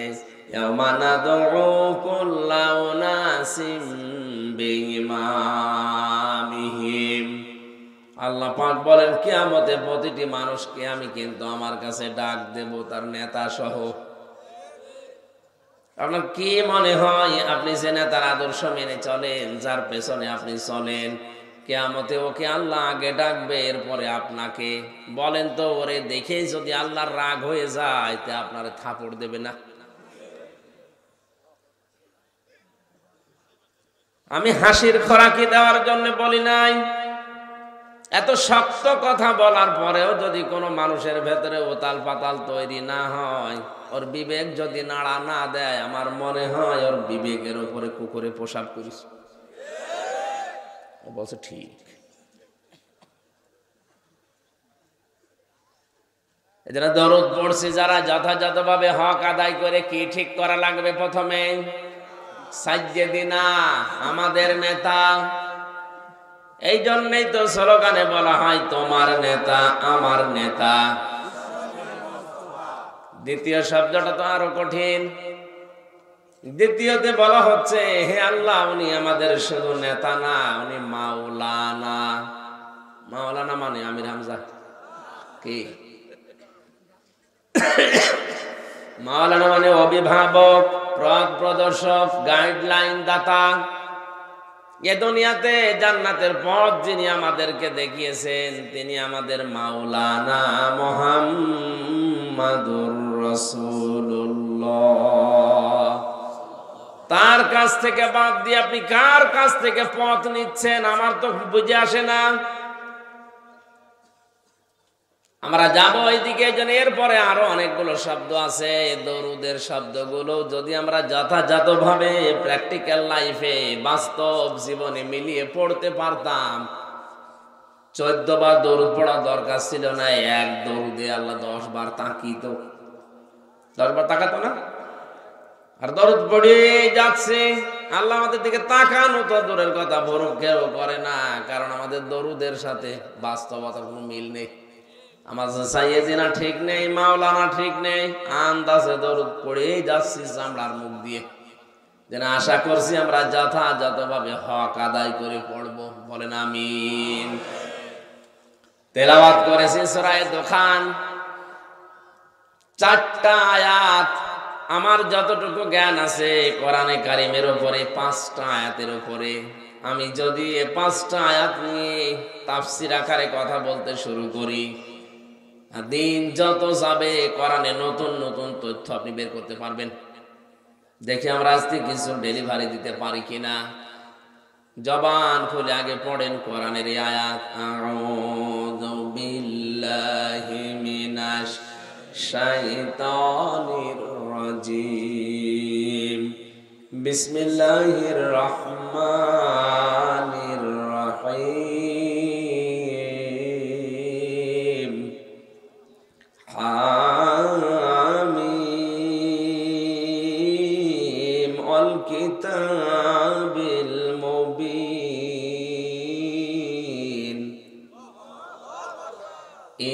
ইয়াওমা নাদউ কুল্লা উনাসিম বিইমামিহিম। আল্লাহ পাক বলেন কিয়ামতে প্রতিটি মানুষকে আমি কিন্তু আমার কাছে ডাক দেব তার নেতা সহ। আপনার কি মনে হয় আপনি যে নেতার আদর্শ মেনে চলেন, যার পেছনে আপনি চলেন, কিয়ামতে ওকে আল্লাহ আগে ডাকবে, এরপরে আপনাকে? বলেন তো, ওরে দেখে যদি আল্লাহর রাগ হয়ে যায় তে আপনার থাপড় দেবে না? আমি হাসির খোরাকি দেওয়ার জন্য বলি নাই। এত শক্ত কথা বলার পরেও যদি কোনো মানুষের ভেতরে উতাল পাতাল তৈরি না হয়, ওর বিবেক যদি নাড়া না দেয়, আমার মনে হয় ওর বিবেকের উপরে কুকুরে পোশাক করিস। ও বলছে ঠিক। এজন্য দরুদ পড়ছি যারা যথাযথভাবে হক আদায় করে, কি ঠিক করা লাগবে? প্রথমে সাজ্জেদিনা, আমাদের নেতা। এই জন্যই তো স্লোগানে বলা হয় তোমার নেতা আমার নেতা। দ্বিতীয় শব্দটা তো আরো কঠিন। দ্বিতীয়তে বলা হচ্ছে হে আল্লাহ, উনি আমাদের শুধু নেতা না, উনি মাওলানা। মাওলানা মানে আমির হামজা কি? মাওলানা মানে অভিভাবক, পথ প্রদর্শক, গাইডলাইন দাতা। এ দুনিয়াতে জান্নাতের পথ যিনি আমাদেরকে দেখিয়েছেন তিনি আমাদের মাওলানা মুহাম্মাদুর রাসূলুল্লাহ। তার কাছ থেকে বাদ দিয়ে আপনি কার কাছ থেকে পথ নিচ্ছেন আমার তো বুঝে আসে না। আমরা যাব ওইদিকে, যেন এরপরে আরো অনেকগুলো শব্দ আছে। দরুদের শব্দগুলো যদি আমরা যথাযথভাবে প্র্যাকটিক্যাল লাইফে, বাস্তব জীবনে মিলিয়ে পড়তে পারতাম, 14 বার দরুদ পড়া দরকার ছিল না। এক দরুদে আল্লাহ 10 বার তাকিত, 10 বার তাকাতো না? আর দরুদ পড়ে যাচ্ছে, আল্লাহ আমাদের দিকে তাকানো তো দূরের কথা, ভরকেও করে না। কারণ আমাদের দরুদের সাথে বাস্তবতার কোনো মিল নেই। আমার সাইয়েদিনা ঠিক নেই, মাওলানা ঠিক নেই, আন্দাজে দরুদ পড়েই যাচ্ছি চামড়ার মুখ দিয়ে। যেন আশা করছি আমরা যথাযথভাবে হক আদায় করে পড়বো। বলেন আমিন। তেলাওয়াত করেছি সূরা দুখান, 4টা আয়াত। আমার যতটুকু জ্ঞান আছে কোরআনে কারিমের উপরে 5টা আয়াতের উপরে, আমি যদি 5টা আয়াত নিয়ে তাফসীর আকারে কথা বলতে শুরু করি, দিন যত যাবে কোরআনে নতুন নতুন তথ্য আপনি বের করতে পারবেন। দেখি আমরা আজকে কিছু ডেলিভারি দিতে পারি কিনা। জবান খুলে আগে পড়েন কোরআনের এই আয়াত, আউযু বিল্লাহি মিনাশ শাইতানির রাজিম, বিসমিল্লাহির রহমানির রহিম, হামিম ওয়াল কিতাবিল মুবিন,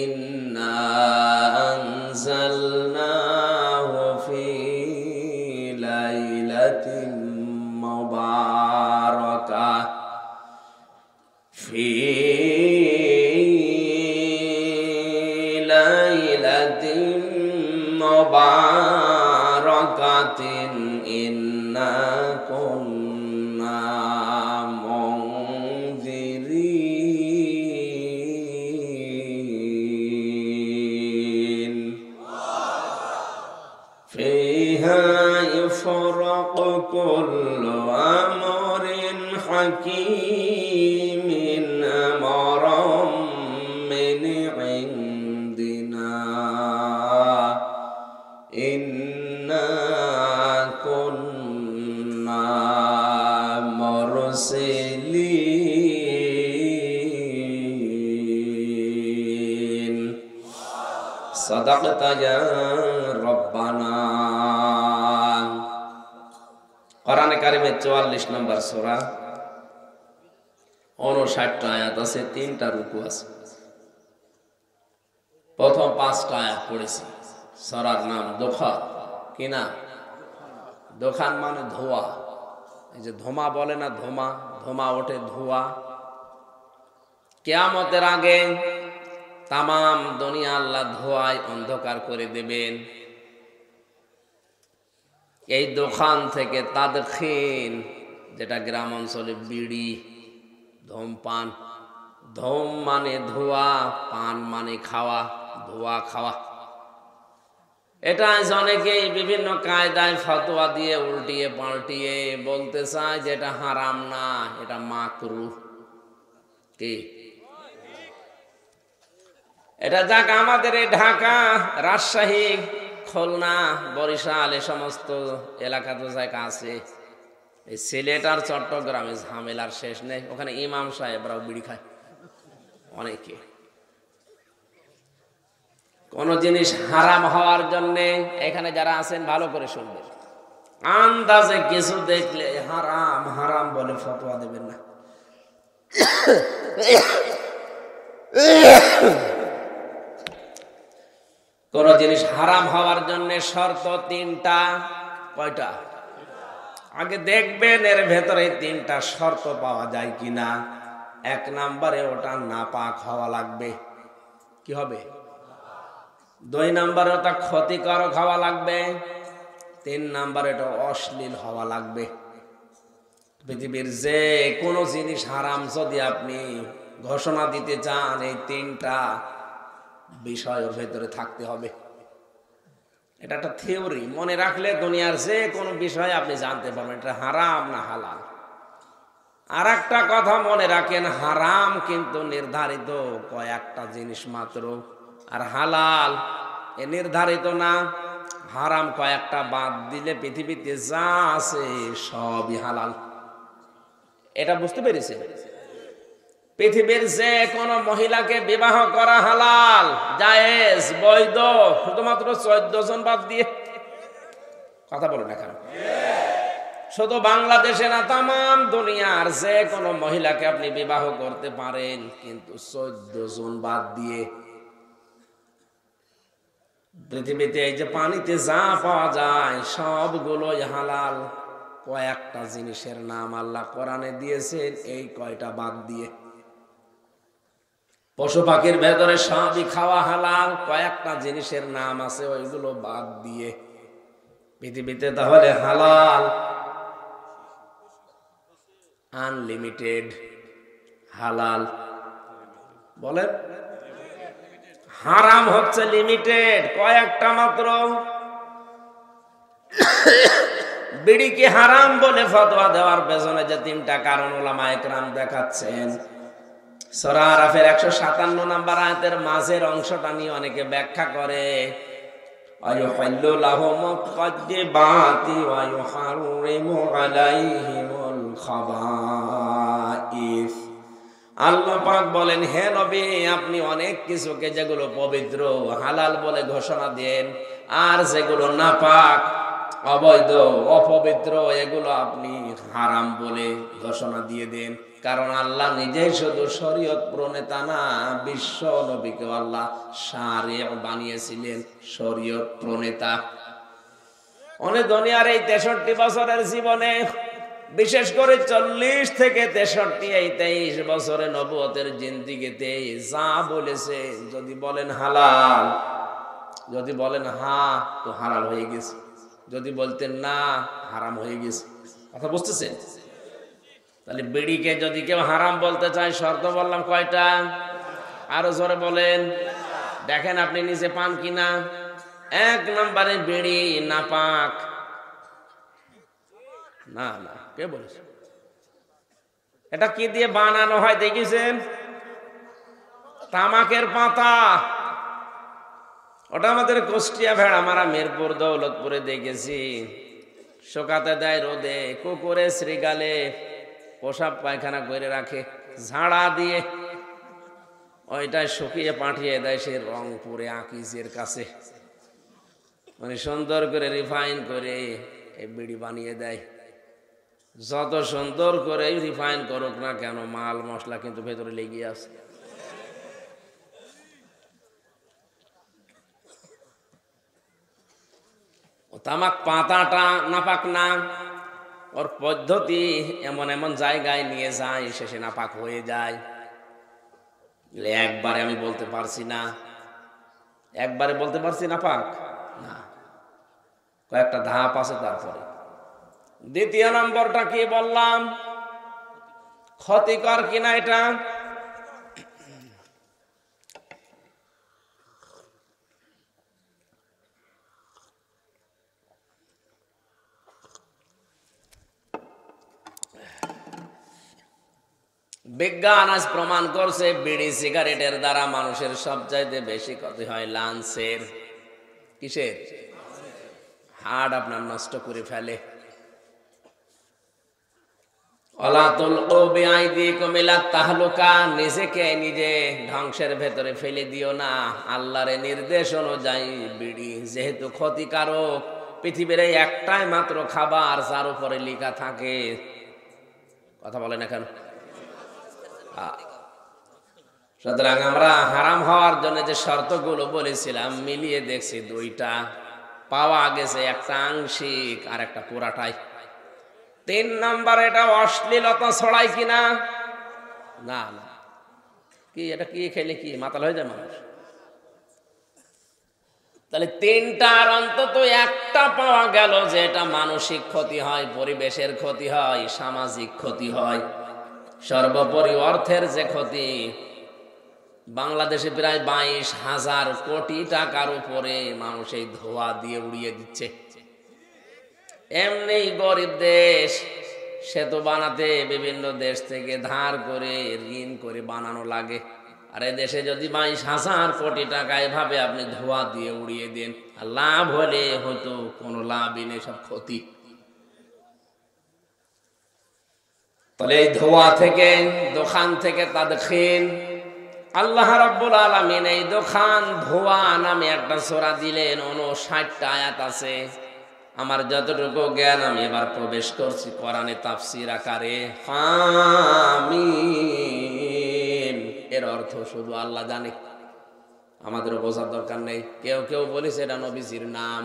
ইন্না আনজালনাহু ফি লাইলাতিন মুবারাকাহ, ফি লাইলাতিন মুবারাকাতিন ইন্না কুন্না মুনজিরিন, ফিহা ইউফরাকু কুল্লু আমরিন হাকীমিন আমরাম মিন ইনদিনা, المرسلين صدقت يا ربنا কোরআন কারিমের 44 নম্বর সূরা 59টা আয়াত আছে, 3টা রুকু আছে। প্রথম 5টা আয়াত পড়েছি। সূরার নাম দুখান। কি না? দুখান মানে ধোঁয়া। এই যে ধোঁয়া বলে না, ধোঁয়া ধোঁয়া ওঠে, ধোঁয়া। কিয়ামতের আগে তামাম দুনিয়া আল্লাহ ধোঁয়ায় অন্ধকার করে দেবেন। এই দোকান থেকে তাদখিন, যেটা গ্রাম অঞ্চলে বিড়ি, ধূমপান, ধূম মানে ধোঁয়া, পান মানে খাওয়া, ধোঁয়া খাওয়া। এটা অনেকেই বিভিন্ন কায়দায় ফতোয়া দিয়ে উল্টিয়ে পাল্টিয়ে বলতে চায় যে এটা হারাম না, এটা মাকরুহ। কি এটা? যাক, আমাদের এই ঢাকা, রাজশাহী, খুলনা, বরিশাল, এ সমস্ত এলাকা তো জায়গা আছে। এই সিলেট আর চট্টগ্রামে ঝামেলার শেষ নেই। ওখানে ইমাম সাহেবরাও বিড়ি খায় অনেকে। কোন জিনিস হারাম হওয়ার জন্য এখানে যারা আছেন ভালো করে শুনবেন, আন্দাজে কিছু দেখলে হারাম হারাম বলে ফতোয়া দেবেন না। কোন জিনিস হারাম হওয়ার জন্য শর্ত 3টা। কয়টা? আগে দেখবেন এর ভেতরে 3টা শর্ত পাওয়া যায় কিনা। 1 নম্বরে ওটা নাপাক হওয়া লাগবে। কি হবে? 2 নম্বরে ওটা ক্ষতিকারক হওয়া লাগবে। 3 নম্বরে এটা অশ্লীল হওয়া লাগবে। পৃথিবীর যে কোনো জিনিস হারাম যদি আপনি ঘোষণা দিতে চান, এই 3টা বিষয়ের ভেতরে থাকতে হবে। এটা একটা থিওরি, মনে রাখলে দুনিয়ার যে কোনো বিষয় আপনি জানতে পারবেন এটা হারাম না হালাল। আর একটা কথা মনে রাখেন, হারাম কিন্তু নির্ধারিত কয়েকটা জিনিস মাত্র, আর হালাল এ নির্ধারিত না। হারাম কয়েকটা বাদ দিলে পৃথিবীতে যা আছে সবই হালাল। এটা বুঝতে পেরেছেন? পৃথিবীর যে কোনো মহিলাকে বিবাহ করা হালাল, জায়েজ, বৈধ, শুধুমাত্র 14 জন বাদ দিয়ে। কথা বলেন না কেন? শুধু বাংলাদেশে না, তামাম দুনিয়ার যে কোনো মহিলাকে আপনি বিবাহ করতে পারেন, কিন্তু 14 জন বাদ দিয়ে। পৃথিবীতে এই যে পানিতে যা পাওয়া যায় সবগুলোই হালাল, কয়েকটা জিনিসের নাম আল্লাহ কোরআনে দিয়েছেন, এই কয়টা বাদ দিয়ে। পশু পাখির ভেতরে সবই খাওয়া হালাল, কয়েকটা জিনিসের নাম আছে, ওইগুলো বাদ দিয়ে। পৃথিবীতে তাহলে হালাল আনলিমিটেড, হালাল বলেন। হারাম হচ্ছে লিমিটেড, কয়েকটা মাত্র। বিড়ি কি হারাম বলে ফতোয়া দেওয়ার পেছনে যে 3টা কারণ উলামায়ে কেরাম দেখাচ্ছেন। সূরা আরাফের 157 নম্বর আয়াতের মাঝের অংশটা নিয়ে অনেকে ব্যাখ্যা করে, আয়ুহাল্লু লাহুমুত তাইয়্যিবাতি ওয়া ইউহাররিমু আলাইহিমুল খাবাইস। আল্লাহ পাক বলেন, হে নবী, আপনি অনেক কিছুকে যেগুলো পবিত্র হালাল বলে ঘোষণা দেন, আর যেগুলো নাপাক, অবৈধ, অপবিত্র, এগুলো আপনি হারাম বলে ঘোষণা দিয়ে দেন। কারণ আল্লাহ নিজেই শুধু শরীয়ত প্রণেতা না, বিশ্ব নবীকে আল্লাহ শারিয়া বানিয়েছিলেন, শরীয়ত প্রণেতা। অনেক দুনিয়ার এই 63 বছরের জীবনে, বিশেষ করে 40 থেকে 63, এই 23 বছরে নবুয়তের জিন্দেগিতে যা বলেছে, যদি বলেন হালাল, যদি বলেন হ্যাঁ, তো হালাল হয়ে গেছে। যদি বলতেন না, হারাম হয়ে গেছে। কথা বুঝতেছেন? তাহলে বিড়িকে যদি কেউ হারাম বলতে চায়, শর্ত বললাম কয়টা? আরো জোরে বলেন। দেখেন আপনি নিজে পান কিনা। 1 নম্বরে বিড়ি নাপাক। না না, কে বলেছে? এটা কি দিয়ে বানানো হয় দেখেছেন? তামাকের পাতা। ওটা আমাদের কুষ্টিয়া ভেড়া মারা মিরপুর দৌলতপুরে দেখেছি। শুকাতে দেয় রোদে, কুকুরে, শ্রীগালে, পোশাক পায়খানা করে রাখে, ঝাড়া দিয়ে ওইটাই শুকিয়ে পাঠিয়ে দেয় সে রংপুরে আকিজের কাছে, মানে সুন্দর করে রিফাইন করে এই বিড়ি বানিয়ে দেয়। যত সুন্দর করে রিফাইন করুক না কেন, মাল মশলা কিন্তু ভেতরে লেগে আছে। তামাক পাতাটা নাপাক না, ওর পদ্ধতি এমন এমন জায়গায় নিয়ে যায়, শেষে নাপাক হয়ে যায়। একবারে আমি বলতে পারছি না, একবারে বলতে পারছি নাপাক না, কয়েকটা ধাপ আছে। তারপরে দ্বিতীয় নম্বরটা কি বললাম, ক্ষতিকর কিনা এটা। বিজ্ঞান আজ প্রমাণ করছে বিড়ি সিগারেটের দ্বারা মানুষের সবচাইতে বেশি ক্ষতি হয় লাঞ্চের। কিসের? হার্ট আপনার নষ্ট করে ফেলে। নিজেকে নিজে ধ্বংসের ভেতরে ফেলে দিও না। আল্লাহর নির্দেশ অনুযায়ী বিড়ি যেহেতু ক্ষতিকারক, পৃথিবীর একটাই মাত্র খাবার যার উপরে লেখা থাকে, কথা বলেন এখন, সুতরাং আমরা হারাম হওয়ার জন্য যে শর্তগুলো বলেছিলাম মিলিয়ে দেখছি, দুইটা পাওয়া গেছে, একটা আংশিক আর একটা পুরাটাই। 3 নম্বর, এটা অশ্লীলতা ছড়ায় কিনা। না না, কি এটা কি খেলে কি মাতাল হয়ে যায় মানুষ? তাহলে 3টার অন্তত একটা পাওয়া গেল যে এটা মানসিক ক্ষতি হয়, পরিবেশের ক্ষতি হয়, সামাজিক ক্ষতি হয়, সর্বোপরি অর্থের যে ক্ষতি। বাংলাদেশে প্রায় 22,000 কোটি টাকার উপরে মানুষ এই ধোঁয়া দিয়ে উড়িয়ে দিচ্ছে। এমনি গরিব দেশ, সেতু বানাতে বিভিন্ন দেশ থেকে ধার করে ঋণ করে বানানো লাগে। আর এই দেশে যদি 22,000 কোটি টাকা এভাবে আপনি ধোঁয়া দিয়ে উড়িয়ে দেন, আর লাভ হলে হয়তো কোনো লাভই নেই, সব ক্ষতি। তাহলে এই ধোঁয়া থেকে, দোকান থেকে তাদখিন, আল্লাহ রাব্বুল আলামিন এই দোকান ধোঁয়া নামে একটা সূরা দিলেন, 59টা আয়াত আছে। আমার যতটুকু জ্ঞান আমি এবার প্রবেশ করছি কোরআনে তাফসীর আকারে। হামিম এর অর্থ শুধু আল্লাহ জানে, আমাদেরও বোঝার দরকার নেই। কেউ কেউ বলেছে এটা নবীজির নাম।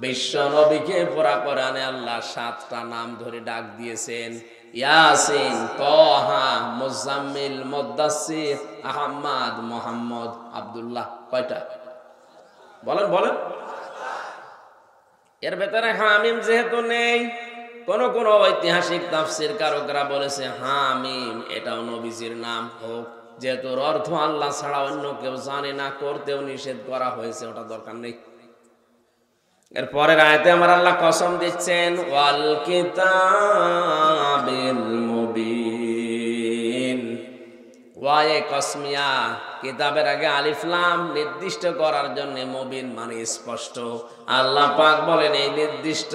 বিশ্ব নবীকে পুরা কোরআনে আল্লাহ 7টা নাম ধরে ডাক দিয়েছেন, ইয়াসিন, তাহা, মুজাম্মিল, মুদ্দাসসির, আহমদ, মুহাম্মদ, আব্দুল্লাহ। কয়টা বলেন বলেন? এর ভেতরে হামিম যেহেতু নেই, কোন কোন ঐতিহাসিক তাফসীর কারকরা বলেছে হামিম এটাও নবীজির নাম হোক, যেহেতু অর্থ আল্লাহ ছাড়া অন্য কেউ জানে না, করতেও নিষেধ করা হয়েছে, ওটা দরকার নেই। এর পরের আয়াতে আমার আল্লাহ কসম দিচ্ছেন, ওয়াল কিতাবিল মুবিন। ওয়ায়ে কসমিয়া, কিতাবের আগে আলিফ লাম নির্দিষ্ট করার জন্য, মুবিন মানে স্পষ্ট। আল্লাহ পাক বলেন এই নির্দিষ্ট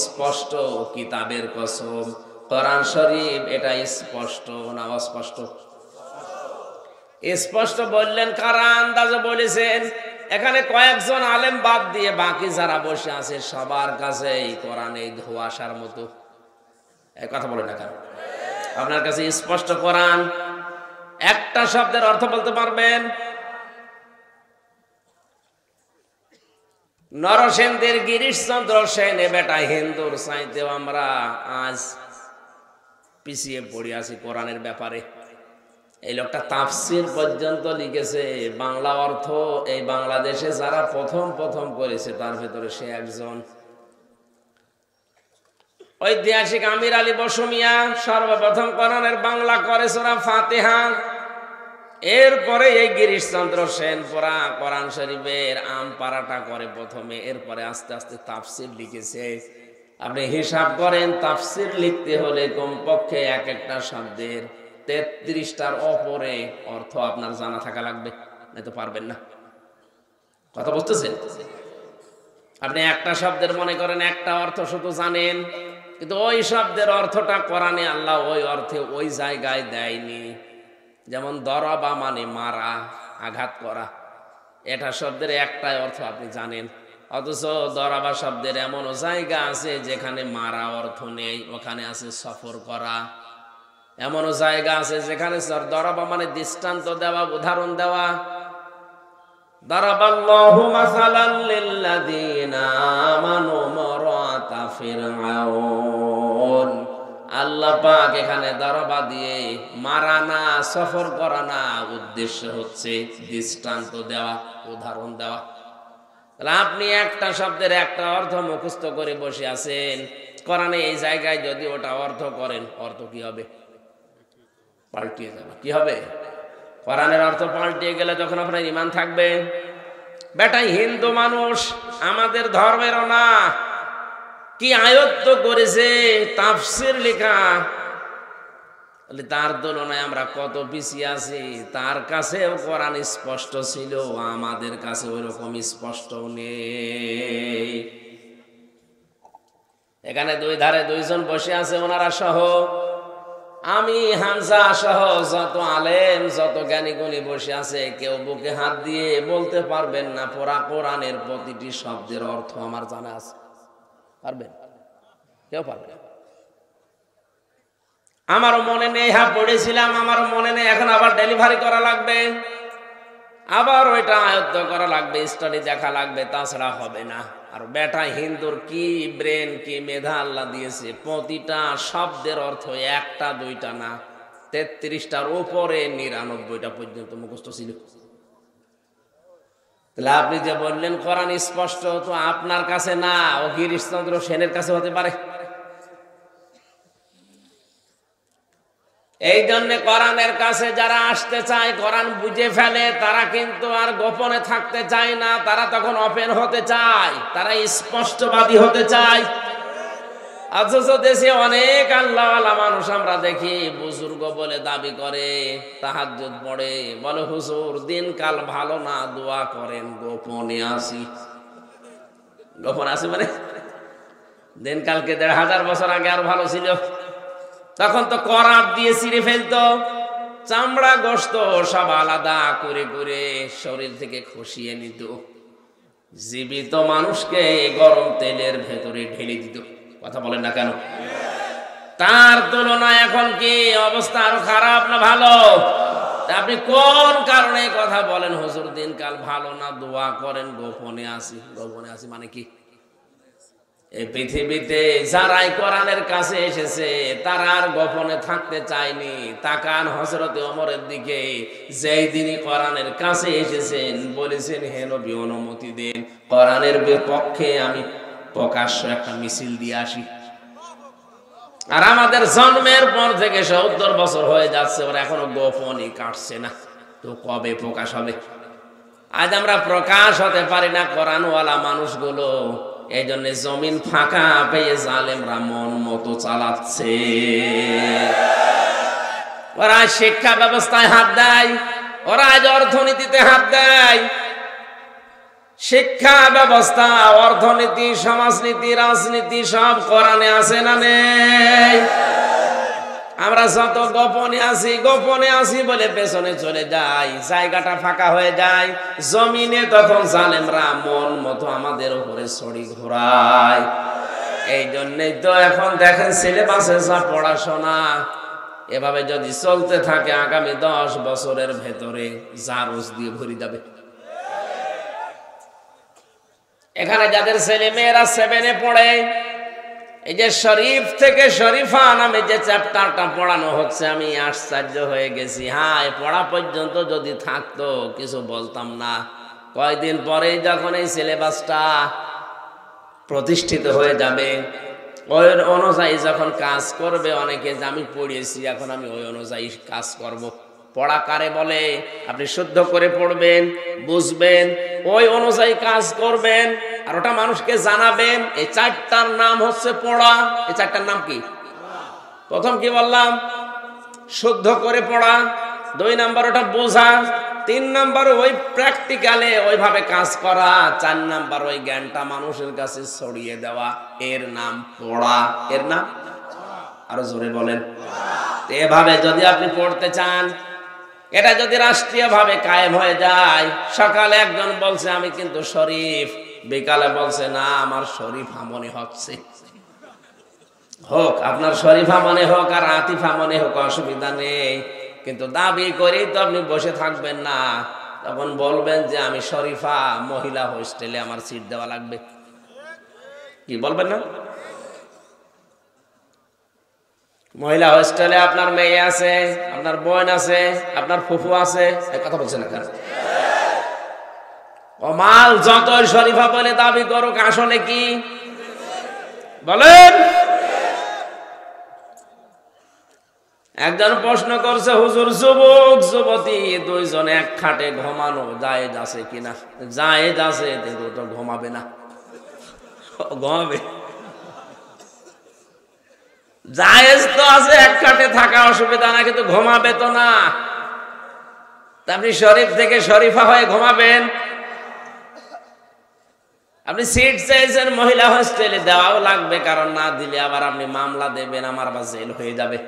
স্পষ্ট কিতাবের কসম। কোরআন শরীফ এটা স্পষ্ট না অস্পষ্ট? স্পষ্ট বললেন কারা আন্দাজে বলেছেন? এখানে কয়েকজন আলেম বাদ দিয়ে বাকি যারা বসে আছে সবার কাছে এই কোরআন এই ধোঁয়াশার মতো। এই কথা বলে না কেন? আপনার কাছে স্পষ্ট কোরআন, একটা শব্দের অর্থ বলতে পারবেন? নরসেনদের গিরিশচন্দ্র সেন এ বেটা হিন্দুর চাইতেও আমরা আজ পিছিয়ে পড়ে আছি কোরআনের ব্যাপারে। এই লোকটা তাফসীর পর্যন্ত লিখেছে, বাংলা অর্থ এই বাংলাদেশে যারা প্রথম প্রথম করেছে তার ভেতরে সে একজন। ঐতিহাসিক আমির আলী বসুমিয়া সর্বপ্রথম কোরআনের বাংলা করে সূরা ফাতিহা। এরপরে এই গিরিশচন্দ্র সেন পড়া কোরআন শরীফের আম পারাটা করে প্রথমে, এরপরে আস্তে আস্তে তাফসীর লিখেছে। আপনি হিসাব করেন, তাফসীর লিখতে হলে কমপক্ষে এক একটা শব্দের 33টার ওপরে অর্থ আপনার জানা থাকা লাগবে, নয়তো পারবেন না। কথা বুঝতেছেন? আপনি একটা শব্দের মনে করেন একটা অর্থ শুধু জানেন, কিন্তু ওই শব্দের অর্থটা কোরআনে আল্লাহ ওই অর্থে ওই জায়গায় দেয়নি। যেমন দরাবা মানে মারা, আঘাত করা, এটা শব্দের একটাই অর্থ আপনি জানেন। অথচ দরাবা শব্দের এমনও জায়গা আছে যেখানে মারা অর্থ নেই, ওখানে আছে সফর করা। এমনও জায়গা আছে যেখানে দরাবা মানে দৃষ্টান্ত দেওয়া, উদাহরণ দেওয়া। দারাবাল্লাহু মাসালান লিল্লাযীনা আমানু মারাতা ফিরআউন। আল্লাহ পাক এখানে দারাবা দিয়ে মারা না, সফর করা না, উদ্দেশ্য হচ্ছে দৃষ্টান্ত দেওয়া, উদাহরণ দেওয়া। তাহলে আপনি একটা শব্দের একটা অর্থ মুখস্থ করে বসে আছেন, কোরআনে এই জায়গায় যদি ওটা অর্থ করেন, অর্থ কি হবে? পাল্টিয়ে যাবে। কি হবে? কোরআনের অর্থ পাল্টিয়ে গেলে তখন আপনার ঈমান থাকবে? বেটাই হিন্দু মানুষ, আমাদের ধর্মেরও না, কি আয়ত্ত করেছে তাফসীর লেখা, তার তুলনায় আমরা কত পিছিয়ে আছি। তার কাছেও কোরআন স্পষ্ট ছিল, আমাদের কাছে ওইরকম স্পষ্ট নেই। এখানে দুই ধারে দুইজন বসে আছে, ওনারা সহ আমি, হামজা সহ যত আলেম, যত জ্ঞানী গুণী বসে আছে, কেউ বুকে হাত দিয়ে বলতে পারবেন না পুরা কোরআনের প্রতিটি শব্দের অর্থ আমার জানা আছে। পারবেন? কেউ পারবেন? আমারও মনে নেই, হ্যাঁ পড়েছিলাম, আমারও মনে নেই, এখন আবার ডেলিভারি করা লাগবে, আবার ওইটা আয়ত্ত করা লাগবে, স্টাডি দেখা লাগবে, তাছাড়া হবে না। আর বেটা হিন্দুর কি ব্রেন, কি মেধা আল্লাহ দিয়েছে, প্রতিটা শব্দের অর্থ একটা দুইটা না, 33টার উপরে 99টা পর্যন্ত মুখস্থ ছিল। তাহলে আপনি যে বললেন কোরআন স্পষ্ট, তো আপনার কাছে না, ও গিরিশচন্দ্র সেনের কাছে হতে পারে। এই জন্য কোরআনের কাছে যারা আসতে চায়, কোরআন বুঝে ফেলে, তারা কিন্তু আর গোপনে থাকতে চায় না, তারা তখন ওপেন হতে চায়, তারা স্পষ্টবাদী হতে চায়। অথচ দেশে অনেক আল্লাহওয়ালা মানুষ আমরা দেখি, বুজুর্গ বলে দাবি করে, তাহাজ্জুদ পড়ে, বলে হুজুর দিনকাল ভালো না, দোয়া করেন, গোপনে আসি। গোপনে আসি মানে দিনকালকে 1500 বছর আগে আর ভালো ছিল। তখন তো করাত দিয়ে ছিঁড়ে ফেলতো, চামড়া গোশত সব আলাদা করে করে শরীর থেকে খসিয়ে নিত, জীবিত মানুষকে গরম তেলের ভেতরে ঢেলে দিত। কথা বলেন না কেন? তার তুলনায় এখন কি অবস্থা? আরো খারাপ না ভালো? আপনি কোন কারণে কথা বলেন হুজুর দিনকাল ভালো না, দোয়া করেন, গোপনে আসি? গোপনে আসি মানে কি? এই পৃথিবীতে যারাই কোরআনের কাছে এসেছে তারা আর গোপনে থাকতে চায়নি। তাকান হযরত ওমরের দিকে, যেই দিনই কোরআনের কাছে এসেছেন বলেছেন, হে নবী অনুমতি দেন, কোরআনের বিপক্ষে আমি প্রকাশ্য একটা মিছিল দিয়ে আসি। আর আমাদের জন্মের পর থেকে 70 বছর হয়ে যাচ্ছে, ওরা এখনো গোপনই কাটছে না, তো কবে প্রকাশ হবে? আজ আমরা প্রকাশ হতে পারি না কোরআনওয়ালা মানুষগুলো, এই জন্য জমিন ফাঁকা পেয়ে জালেমরা মন মতো চালাচ্ছে। ওরা শিক্ষা ব্যবস্থায় হাত দেয়, ওরা আজ অর্থনীতিতে হাত দেয়। শিক্ষা ব্যবস্থা, অর্থনীতি, সমাজনীতি, রাজনীতি সব কোরআনে আছে না নেই? আমরা যত গোপনে আসি বলে পেছনে চলে যাই, জায়গাটা ফাঁকা হয়ে যায়, জমিনে তখন জালেমরা মন মতো আমাদের উপরে ছড়ি ঘোরায়। এই জন্যই তো এখন দেখেন সিলেবাসে যা পড়াশোনা, এভাবে যদি চলতে থাকে আগামী 10 বছরের ভেতরে জারজ দিয়ে ভরে যাবে। এখানে যাদের ছেলে মেয়েরা 7-এ পড়ে, এই যে শরীফ থেকে শরীফা নামে যে চ্যাপ্টারটা পড়ানো হচ্ছে, আমি আশ্চর্য হয়ে গেছি। হ্যাঁ, পড়া পর্যন্ত যদি থাকতো কিছু বলতাম না। কয়েকদিন পরেই যখন এই সিলেবাসটা প্রতিষ্ঠিত হয়ে যাবে, ওই অনুযায়ী যখন কাজ করবে অনেকে, যে আমি পড়িয়েছি এখন আমি ওই অনুযায়ী কাজ করব। পড়া কারে বলে? আপনি শুদ্ধ করে পড়বেন, বুঝবেন, ওই অনুযায়ী কাজ করবেন, আর ওটা মানুষকে জানাবেন। এই 4টার নাম হচ্ছে পড়া। এই 4টার নাম কি? প্রথম কি বললাম? শুদ্ধ করে পড়া। 2 নাম্বার ওটা বোঝা। 3 নাম্বার ওই প্র্যাকটিক্যালে ওইভাবে কাজ করা। 4 নাম্বার ওই জ্ঞানটা মানুষের কাছে ছড়িয়ে দেওয়া। এর নাম পড়া। এর নাম আরো জোরে বলেন। এভাবে যদি আপনি পড়তে চান, এটা যদি রাষ্ট্রীয় ভাবে কায়েম হয়ে যায়, সকালে একজন বলছে আমি কিন্তু শরীফ, বিকালে বলছে না আমার শরীফা মনে হচ্ছে, হোক আপনার শরীফা মনে হোক আর আতিফা মনে হোক, অসুবিধা নেই, কিন্তু দাবি করেই তো আপনি বসে থাকবেন না। তখন বলবেন যে আমি শরীফা, মহিলা হোস্টেলে আমার সিট দেওয়া লাগবে, কি বলবেন না? মহিলা হোস্টেলে আপনার মেয়ে আছে, আপনার বোন আছে, আপনার ফুফু আছে, এই কথা বলছেন না কেন? ও মাল যতই শরীফা বলে দাবি করুক, আসলে কি বলেন? একজন প্রশ্ন করছে, হুজুর যুবক যুবতী দুইজন এক খাটে ঘুমানো জায়েজ আছে কিনা? জায়েজ আছে, কিন্তু তো ঘুমাবে না। ঘুমাবে, জায়েজ তো আছে এক খাটে থাকা, অসুবিধা না, কিন্তু ঘুমাবে তো না। আপনি শরীফ থেকে শরীফা হয়ে ঘুমাবেন? আপনি সিট চাইছেন মহিলা হোস্টেলে, দেওয়াও লাগবে, কারণ না দিলে আবার আপনি মামলা দেবেন, আমার আবার জেল হয়ে যাবে।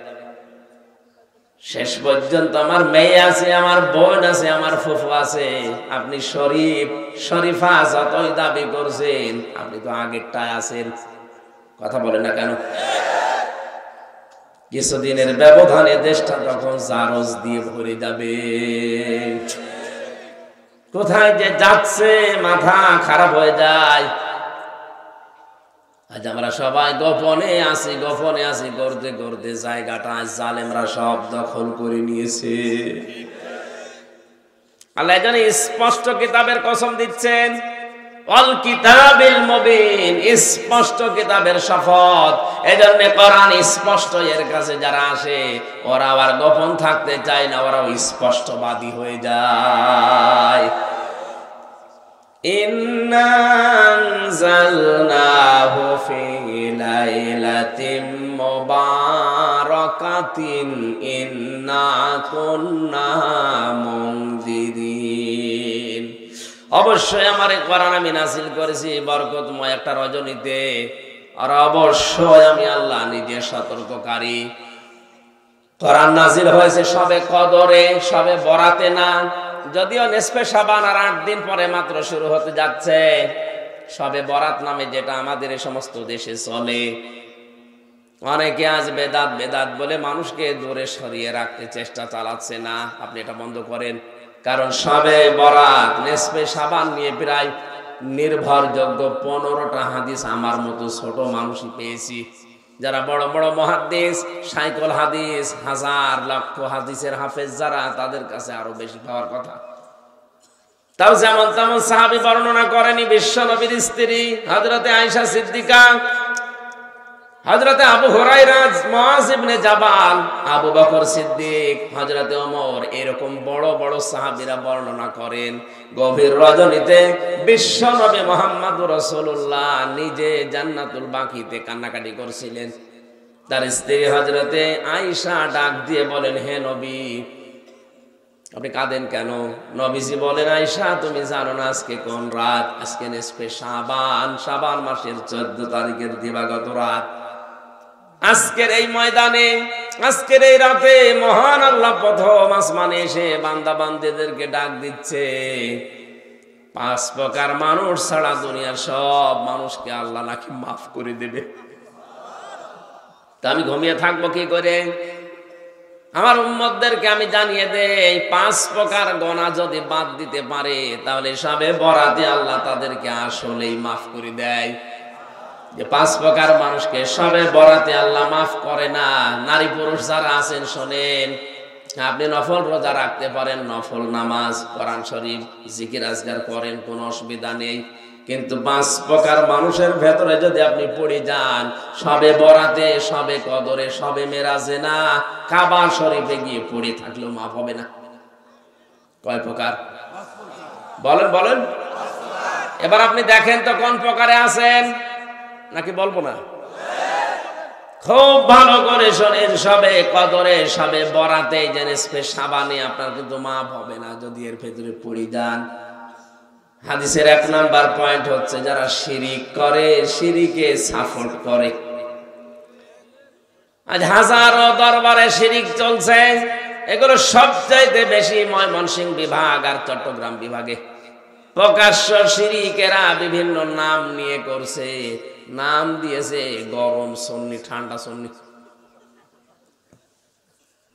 শেষ পর্যন্ত আমার মেয়ে আছে, আমার বোন আছে, আমার ফুফু আছে, আপনি শরীফ শরীফা যতই দাবি করছেন, আপনি তো আগেরটায় আছেন। কথা বলেন না কেন? কিছুদিনের ব্যবধানে দেশটা তখন জারজ দিয়ে ভরে যাবে। কোথায় যে যাচ্ছে মাথা খারাপ হয়ে যায়। আজ আমরা সবাই গোপনে আছি করতে করতে জায়গাটা জালেমরা সব দখল করে নিয়েছে। আল্লাহ জানে স্পষ্ট কিতাবের কসম দিচ্ছেন, অল কিতাবিল মুবিন, স্পষ্ট কিতাবের শপথ। এজন্য কোরআন স্পষ্ট, এর কাছে যারা আসে ওরা আবার গোপন থাকতে চায় না, ওরাও স্পষ্টবাদী হয়ে যায়। ইন্না আনজালনাহু ফি লাইলাতিন মুবারাকাতিন ইন্না কুন্না মুনজিরিন। অবশ্যই আমার কোরআন আমি নাযিল করেছি বরকতময় একটা রজনীতে, আর অবশ্যই আমি আল্লাহ নিজে সতর্ককারী। কোরআন নাযিল হয়েছে সবে কদরে, সবে বরাতে না, যদিও নিসফে শাবান আর 8 দিন পরে মাত্র শুরু হতে যাচ্ছে। সবে বরাত নামে যেটা আমাদের এই সমস্ত দেশে চলে, অনেকে আজ বেদাত বেদাত বলে মানুষকে দূরে সরিয়ে রাখতে চেষ্টা চালাচ্ছে। না, আপনি এটা বন্ধ করেন, কারণ সবে বরাত নিসফে শাবান নিয়ে প্রায় নির্ভরযোগ্য 15টা হাদিস আমার মতো ছোট মানুষই পেয়েছি। যারা বড় বড় মুহাদ্দিস, সাইকল হাদিস, হাজার লক্ষ হাদিসের হাফেজ যারা, তাদের কাছে আরো বেশি পাওয়ার কথা। তাও যেমন তেমন সাহাবী বর্ণনা করেনি। বিশ্ব নবীর স্ত্রী হযরতে আয়েশা সিদ্দিকা, হযরতে আবু হুরায়রা, মুআয ইবনে জাবাল, আবু বকর সিদ্দিক, হযরতে ওমর, এরকম বড় বড় সাহাবীরা বর্ণনা করেন গভীর রজনীতে বিশ্ব নবী মুহাম্মদুর রাসূলুল্লাহ নিজে জান্নাতুল বাকিতে কান্নাকাটি করছিলেন। তার স্ত্রী হযরতে আয়েশা ডাক দিয়ে বলেন, হে নবী, আপনি কাঁদেন কেন? নবীজি বলেন, আয়েশা তুমি জানো না আজকে কোন রাত? আজকে নিসফে শাবান, শাবান মাসের 14 তারিখের দিবাগত রাত। আজকের এই ময়দানে, আজকের এই রাতে মহান আল্লাহ প্রথম আসমানে এসে বান্দা বান্দীদেরকে ডাক দিচ্ছে। 5 প্রকার মানুষ ছাড়া দুনিয়ার সব মানুষকে আল্লাহ নাকি মাফ করে দেবে। তা আমি ঘুমিয়ে থাকবো কি করে? আমার উম্মতদেরকে আমি জানিয়ে দেই, 5 প্রকার গুনাহ যদি বাদ দিতে পারে, তাহলে সবে বরাতে আল্লাহ তাদেরকে আসলেই মাফ করে দেয়। যে 5 প্রকার মানুষকে সবে বরাতে আল্লাহ মাফ করে না। নারী পুরুষ যারা আছেন শোনেন, আপনি নফল রোজা রাখতে পারেন, নফল নামাজ, কোরআন শরীফ, জিকির আজকার করেন, কোনো অসুবিধা নেই, কিন্তু 5 প্রকার মানুষের ভেতরে যদি আপনি পড়ে যান, সবে বরাতে, সবে কদরে, সবে মেরাজে না, কাবা শরীফে গিয়ে পড়ে থাকলেও মাফ হবে না। কয় প্রকার? বলেন বলেন। এবার আপনি দেখেন তো কোন প্রকারে আছেন, নাকি বলবো না? খুব ভালো করে শোনেন, সবে কদরে, সবে বরাতে, নিসফে শাবানে আপনার কিন্তু মাফ হবে না যদি এর ভেতরে পড়ে যান। হাদিসের 1 নাম্বার পয়েন্ট হচ্ছে যারা শিরিক করে, শিরিকে সাপোর্ট করে। আজ হাজারো দরবারে শিরিক চলছে, এগুলো সবচাইতে বেশি ময়মনসিংহ বিভাগ আর চট্টগ্রাম বিভাগে। প্রকাশ্য শিরিকেরা বিভিন্ন নাম নিয়ে করছে, নাম দিয়েছে গরম সুন্নি, ঠান্ডা সুন্নি।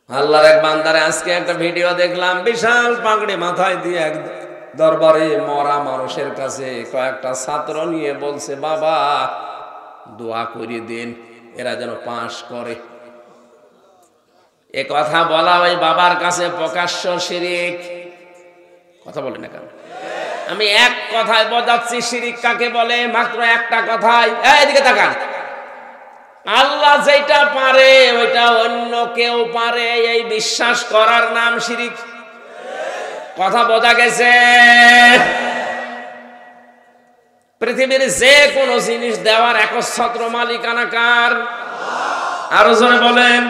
আল্লাহর এক বান্দারে আজকে একটা ভিডিও দেখলাম, বিশাল পাগড়ি মাথায় দিয়ে এক দরবারে মরা মানুষের কাছে কয়েকটা ছাত্র নিয়ে বলছে, বাবা দোয়া করে দিন এরা যেন পাশ করে। এ কথা বলা ওই বাবার কাছে প্রকাশ্য শিরিক। কথা বলে না কেন? আমি এক কথায় বোঝাচ্ছি শিরিক কাকে বলে, মাত্র একটা কথায়। এদিকে তাকান। আল্লাহ যেটা পারে ওইটা অন্য কেউ পারে, এই বিশ্বাস করার নাম শিরিক। কথা বোঝা গেছে? পৃথিবীর যে কোনো জিনিস দেওয়ার একচ্ছত্র মালিকানা কার? আরো জোরে বলেন।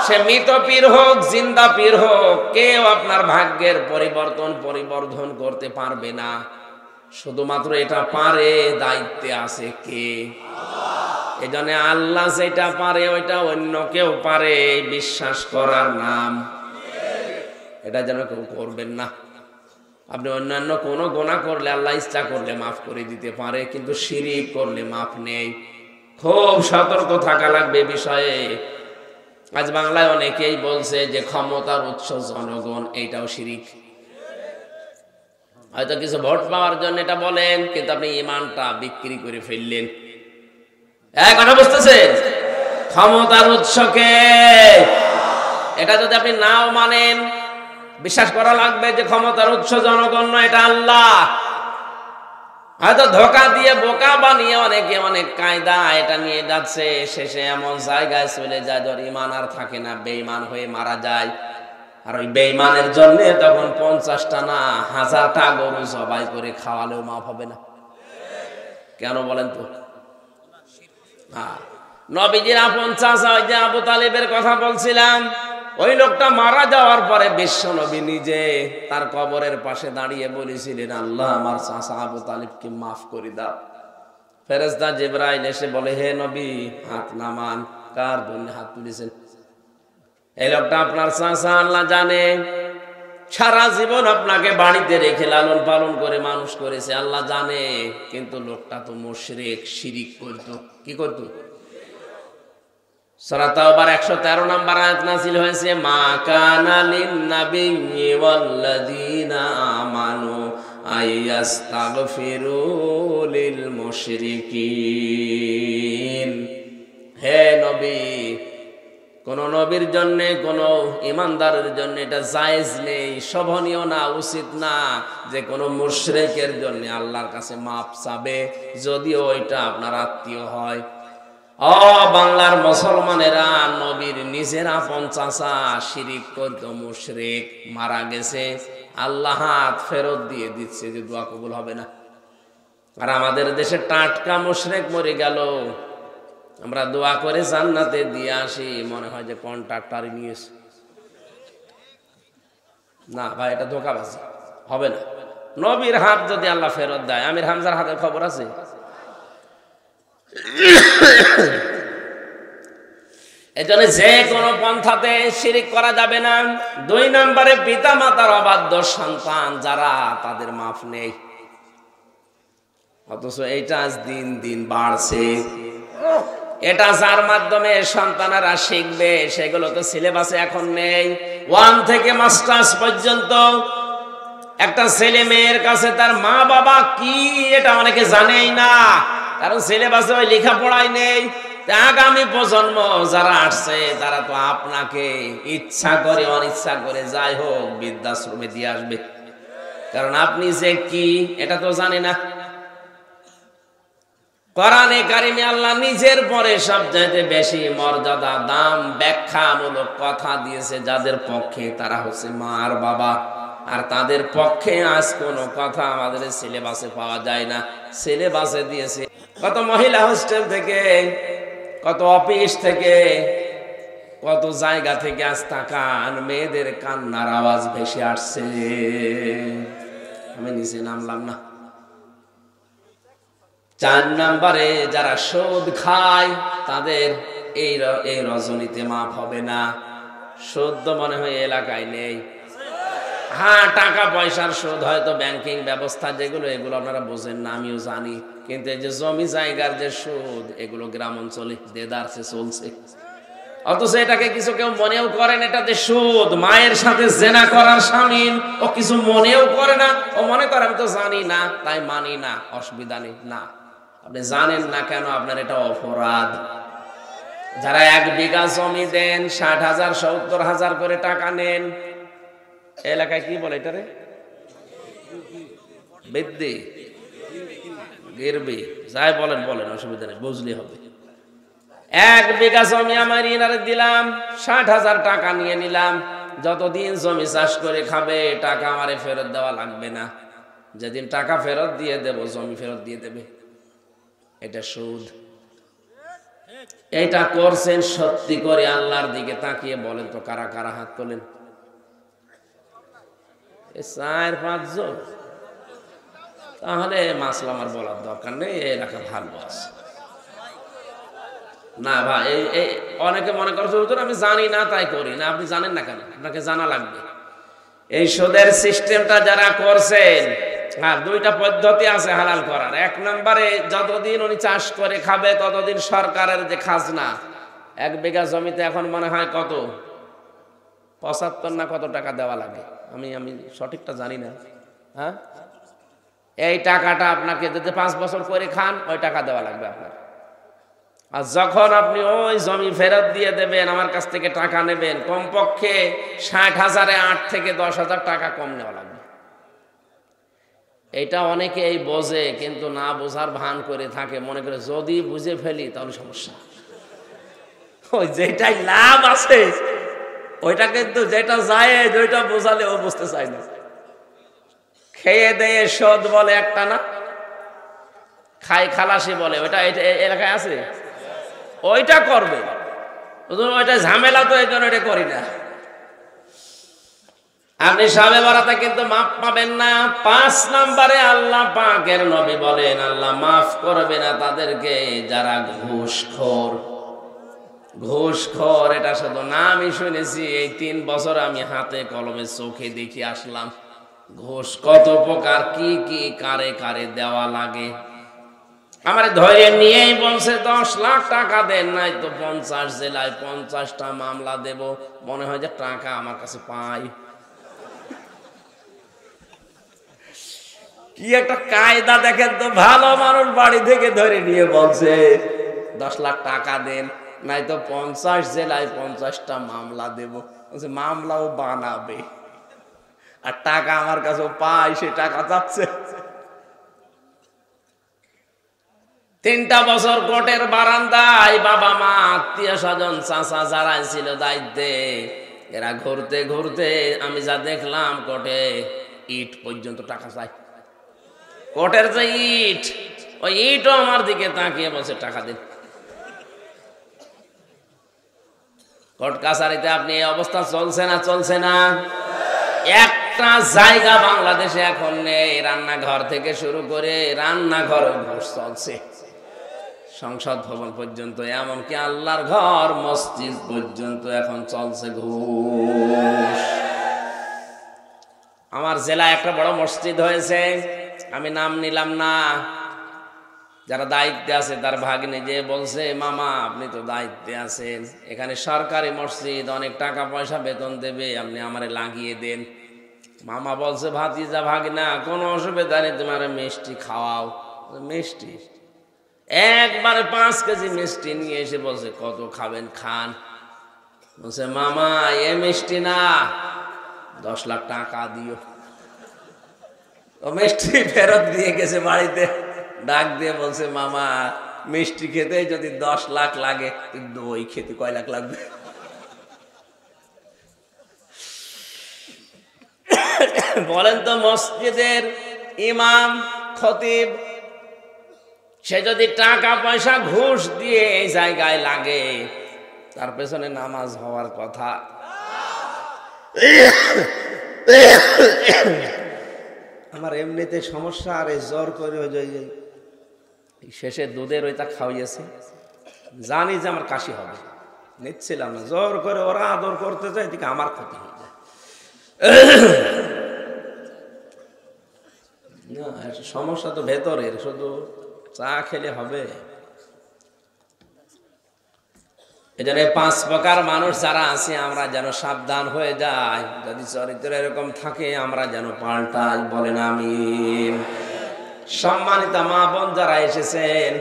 সে মৃত পীর হোক, জিন্দা পীর হোক, কেউ আপনার ভাগ্যের পরিবর্তন করতে পারবে না। শুধুমাত্র এটা পারে, দায়িত্বে আছে কে? এজন্য আল্লাহ যেটা পারে ওইটা অন্য কেউ পারে, বিশ্বাস করার নাম। এটা যেন কেউ করবেন না। আপনি অন্যান্য কোনো গুনাহ করলে আল্লাহ ইচ্ছা করলে মাফ করে দিতে পারে, কিন্তু শিরিক করলে মাফ নেই। খুব সতর্ক থাকা লাগবে বিষয়ে। আজ বাংলায় অনেকেই বলছে যে ক্ষমতার উৎস জনগণ, এইটাও শিরিক। হয়তো কিছু ভোট পাওয়ার জন্য এটা বলেন, কিন্তু আপনি ইমানটা বিক্রি করে ফেললেন। এক কথা বুঝতেছেন? ক্ষমতার উৎসকে এটা যদি আপনি নাও মানেন, বিশ্বাস করা লাগবে যে ক্ষমতার উৎস জনগণ নয়, এটা আল্লাহ। হয়তো ধোঁকা দিয়ে বোকা বানিয়ে অনেকে অনেক কায়দা এটা নিয়ে যাচ্ছে, শেষে এমন জায়গায় চলে যায় যার ঈমান আর থাকে না, বেঈমান হয়ে মারা যায়। আর ওই বেঈমানের জন্য তখন 50টা না 1000টা গরু জবাই করে খাওয়ালেও মাফ হবে না। কেন বলেন তো? নবীজির আপন চাচা ওই যে আবু তালিবের কথা বলছিলাম, ওই লোকটা মারা যাওয়ার পরে বিশ্ব নবী নিজে তার কবরের পাশে দাঁড়িয়ে বলেছিলেন, আল্লাহ আমার চাচা আবু তালিবকে মাফ করে দাও। ফেরেশতা জিবরাইল এসে বলে, হে নবী হাত নামান। কার জন্য হাত তুলেছেন? এই লোকটা আপনার চাচা, আল্লাহ জানে। সারা জীবন আপনাকে বাড়িতে রেখে লালন পালন করে মানুষ করেছে, আল্লাহ জানে। কিন্তু লোকটা তো মুশরিক, শিরিক করতো। কি করতো? সূরা তাওবার 113 নম্বর আয়াত নাযিল হয়েছে, মা কানা লিন-নাবিয়্যি ওয়াল্লাযীনা আমানু আইয়াস্তাগফিরু লিল মুশরিকিন। হে নবী, কোন নবীর জন্য, কোন ইমানদারের জন্য এটা জায়েজ নেই, শোভনীয় না, উচিত না যে কোন মুশরিকের জন্য আল্লাহর কাছে মাপ চাবে, যদিও ওইটা আপনার আত্মীয় হয়। ও বাংলার মুসলমানেরা, নবীর নিজের আপন চাচা শিরিক করত, মুশরিক, মারা গেছে, আল্লাহ হাত ফেরত দিয়ে দিচ্ছে যে দোয়া কবুল হবে না। আর আমাদের দেশে টাটকা মুশরিক মরে গেল, আমরা দোয়া করে জান্নাতে দিয়ে আসি, মনে হয় যে কন্ট্রাক্টরই নিয়েছে। না ভাই, এটা ধোঁকাবাজি, হবে না। নবীর হাত যদি আল্লাহ ফেরত দেয়, আমির হামজার হাতের খবর আছে। এজন্য যে কোনো পন্থাতে শিরিক করা যাবে না। 2 নম্বরে পিতা মাতার অবাধ্য সন্তান যারা, তাদের মাফ নেই। অথচ এইটা আজ দিন দিন বাড়ছে। এটা যার মাধ্যমে সন্তানেরা শিখবে, সেগুলো তো সিলেবাসে এখন নেই। 1 থেকে মাস্টার্স পর্যন্ত একটা ছেলে মেয়ের কাছে তার মা বাবা কি, এটা অনেকে জানেই না, কারণ সিলেবাসে ওই লেখাপড়াই নেই। আগামী প্রজন্ম যারা আসছে, তারা তো আপনাকে ইচ্ছা করে অনিচ্ছা করে যাই হোক বৃদ্ধাশ্রমে দিয়ে আসবে, কারণ আপনি যে কি এটা তো জানে না। কোরআনে কারিমে আল্লাহ নিজের পরে সবচাইতে বেশি মর্যাদা, দাম, ব্যাখ্যামূলক কথা দিয়েছে যাদের পক্ষে, তারা হচ্ছে মা আর বাবা। আর তাদের পক্ষে আজ কোনো কথা আমাদের সিলেবাসে পাওয়া যায় না। সিলেবাসে দিয়েছে কত মহিলা হোস্টেল থেকে, কত অফিস থেকে, কত জায়গা থেকে আজ তাকান মেয়েদের কান্নার আওয়াজ ভেসে আসছে। আমি নিচে নামলাম না। 4 নম্বরে যারা সুদ খায় তাদের এই রজনীতে মাফ হবে না। সুদ তো মনে হয় এলাকায় নেই। হ্যাঁ, টাকা পয়সার সুদ হয়তো ব্যাংকিং ব্যবস্থা যেগুলো, এগুলো আপনারা বোঝেন না, আমিও জানি। কিন্তু এই যে জমি জায়গার যে সুদ, এগুলো গ্রাম অঞ্চলে দেদারসে চলছে। অথচ এটাকে কিছু কেউ মনেও করেন এটা যে সুদ, মায়ের সাথে জেনা করার শামিল, ও কিছু মনেও করে না। ও মনে করে আমি তো জানি না তাই মানি না, অসুবিধা নেই। না, আপনি জানেন না কেন আপনার এটা অপরাধ। যারা 1 বিঘা জমি দেন 60,000 70,000 করে টাকা নেন, এলাকায় কি বলে এটারে? বৃদ্ধি, গিরবি, যাই বলেন বলেন, অসুবিধা নেই, বুঝলি হবে। 1 বিঘা জমি আমার ইনারে দিলাম, 60,000 টাকা নিয়ে নিলাম। যতদিন জমি চাষ করে খাবে টাকা আমারে ফেরত দেওয়া লাগবে না। যেদিন টাকা ফেরত দিয়ে দেব, জমি ফেরত দিয়ে দেবে। এটা সুদ। এটা করছেন সত্যি করে আল্লাহর দিকে তাকিয়ে বলেন তো কারা কারা হাত তোলেন? 4-5 জন। তাহলে মাসলা আমার বলার দরকার নেই, এলাকা ভালো আছে। না ভাই, এই অনেকে মনে করছে হুজুর আমি জানি না তাই করি না। আপনি জানেন না কেন? আপনাকে জানা লাগবে। এই সুদের সিস্টেমটা যারা করছেন, হ্যাঁ, 2টা পদ্ধতি আছে হালাল করার। 1 নম্বরে যতদিন উনি চাষ করে খাবে ততদিন সরকারের যে খাজনা, 1 বিঘা জমিতে এখন মনে হয় কত 75 না কত টাকা দেওয়া লাগে, আমি সঠিকটা জানি না। হ্যাঁ, এই টাকাটা আপনাকে যদি 5 বছর করে খান ওই টাকা দেওয়া লাগবে আপনার। আর যখন আপনি ওই জমি ফেরত দিয়ে দেবেন, আমার কাছ থেকে টাকা নেবেন, কমপক্ষে 60,000-এ 8 থেকে 10,000 টাকা কম নেওয়া লাগবে। এটা অনেকে এই বোঝে কিন্তু না বোঝার ভান করে থাকে, মনে করে যদি বুঝে ফেলি তাহলে সমস্যা। ওই যেটাই লাভ আছে ওইটা কিন্তু, যেটা যায় ওইটা বোঝালে ও বুঝতে চায় না। খেয়ে দেয়ে শোধ বলে একটা না, খাই খালাসি বলে, ওইটা এলাকায় আছে, ওইটা করবে। ওইটা ঝামেলা, তো এই জন্য এটা করি না। আপনি সবে বরাতে কিন্তু মাফ পাবেন না। 5 নম্বরে আল্লাহ পাকের নবী বলেন আল্লাহ মাফ করবে না তাদেরকে যারা ঘুষখোর। ঘুষখোর এটা শুধু নামই শুনেছি, এই 3 বছর আমি হাতে কলমে চোখে দেখি আসলাম ঘুষ কত প্রকার, কি কি কারে কারে দেওয়া লাগে। আমার ধরে নিয়েই বলছে 10 লাখ টাকা দেন, নাই তো 50 জেলায় 50টা মামলা দেব। মনে হয় যে টাকা আমার কাছে পাই। কি একটা কায়দা দেখেন তো, ভালো মানুষ বাড়ি থেকে ধরে নিয়ে বলছে 10 লাখ টাকা দেন, নাই তো 50 জেলায় 50টা মামলা দেব। বলছে মামলাও বানাবে আর টাকা আমার কাছে পাই, সে টাকা যাচ্ছে। 3টা বছর কোর্টের বারান্দায় বাবা মা আত্মীয় স্বজন চাচা যারা ছিল দায়িত্বে, এরা ঘুরতে ঘুরতে আমি যা দেখলাম কোর্টে ইট পর্যন্ত টাকা চাই। কোর্টের যে ইট, ওই ইটও আমার দিকে তাকিয়ে বলছে টাকা দিন। কোর্ট কাছারিতে আপনি এই অবস্থা চলছে না? চলছে না? একটা জায়গা বাংলাদেশে এখন নেই, রান্নাঘর থেকে শুরু করে রান্নাঘর ঘুষ চলছে, সংসদ ভবন পর্যন্ত, এমনকি আল্লাহর ঘর মসজিদ পর্যন্ত এখন চলছে ঘুষ। আমার জেলায় একটা বড় মসজিদ হয়েছে, আমি নাম নিলাম না, যারা দায়িত্বে আছে তার ভাগ্নে যে বলছে মামা আপনি তো দায়িত্বে আছেন, এখানে সরকারি মসজিদ, অনেক টাকা পয়সা বেতন দেবে, আপনি আমারে লাগিয়ে দেন। মামা বলছে ভাতিজা ভাগনা কোনো অসুবিধা নেই, তোমার মিষ্টি খাওয়াও। মিষ্টি একবারে 5 কেজি মিষ্টি নিয়ে এসে বলছে কত খাবেন খান। বলছে মামা এ মিষ্টি না, 10 লাখ টাকা দিও। ও মিষ্টি ফেরত দিয়ে গেছে বাড়িতে, ডাক দিয়ে বলছে মামা মিষ্টি খেতে যদি 10 লাখ লাগে, দই খেতে কয় লাখ লাগবে? বলেন তো, মসজিদের ইমাম খতিব সে যদি টাকা পয়সা ঘুষ দিয়ে এই জায়গায় লাগে, তার পেছনে নামাজ হওয়ার কথা। আমার এমনিতে সমস্যা, আর জ্বর করে হয়ে যায়, শেষে দুধের ওইটা খাওয়াইয়েছে, জানি যে আমার কাশি হবে, নিচ্ছিলাম না, জোর করে ওরা আদর করতে যায়, এদিকে আমার ক্ষতি হয়ে যায়। না, সমস্যা তো ভেতরের, শুধু চা খেলে হবে? এজন্য 5 প্রকার মানুষ যারা আছে আমরা যেন সাবধান হয়ে যাই, যদি চরিত্র এরকম থাকে আমরা যেন পাল্টাই। বলেন আমিন। সম্মানিত মা বোন যারা এসেছেন,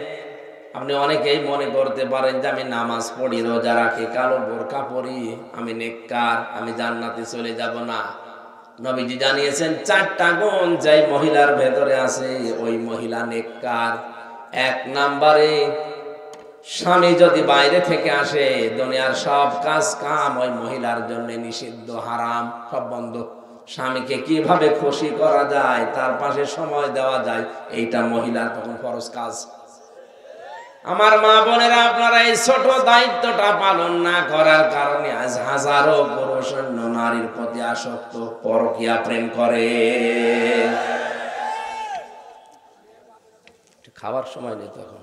আপনি অনেকেই মনে করতে পারেন যে আমি নামাজ পড়ি, রোজা রাখি, কালো বোরকা পরি, আমি নেককার, আমি জান্নাতে চলে যাব না। নবীজি জানিয়েছেন 4টা গুণ যাই মহিলার ভেতরে আছে ওই মহিলা নেককার। 1 নম্বরে, স্বামী যদি বাইরে থেকে আসে, দুনিয়ার সব কাজ কাম ওই মহিলার জন্য নিষিদ্ধ, হারাম, সব বন্ধ। স্বামীকে কিভাবে খুশি করা যায়, তার পাশে সময় দেওয়া যায়, এইটা মহিলার তখন ফরজ কাজ। আমার মা বোনেরা, আপনারা এই ছোট দায়িত্বটা পালন না করার কারণে আজ হাজারো পুরুষ অন্য নারীর প্রতি আসক্ত, পরকীয়া প্রেম করে। খাবার সময় নেই তখন।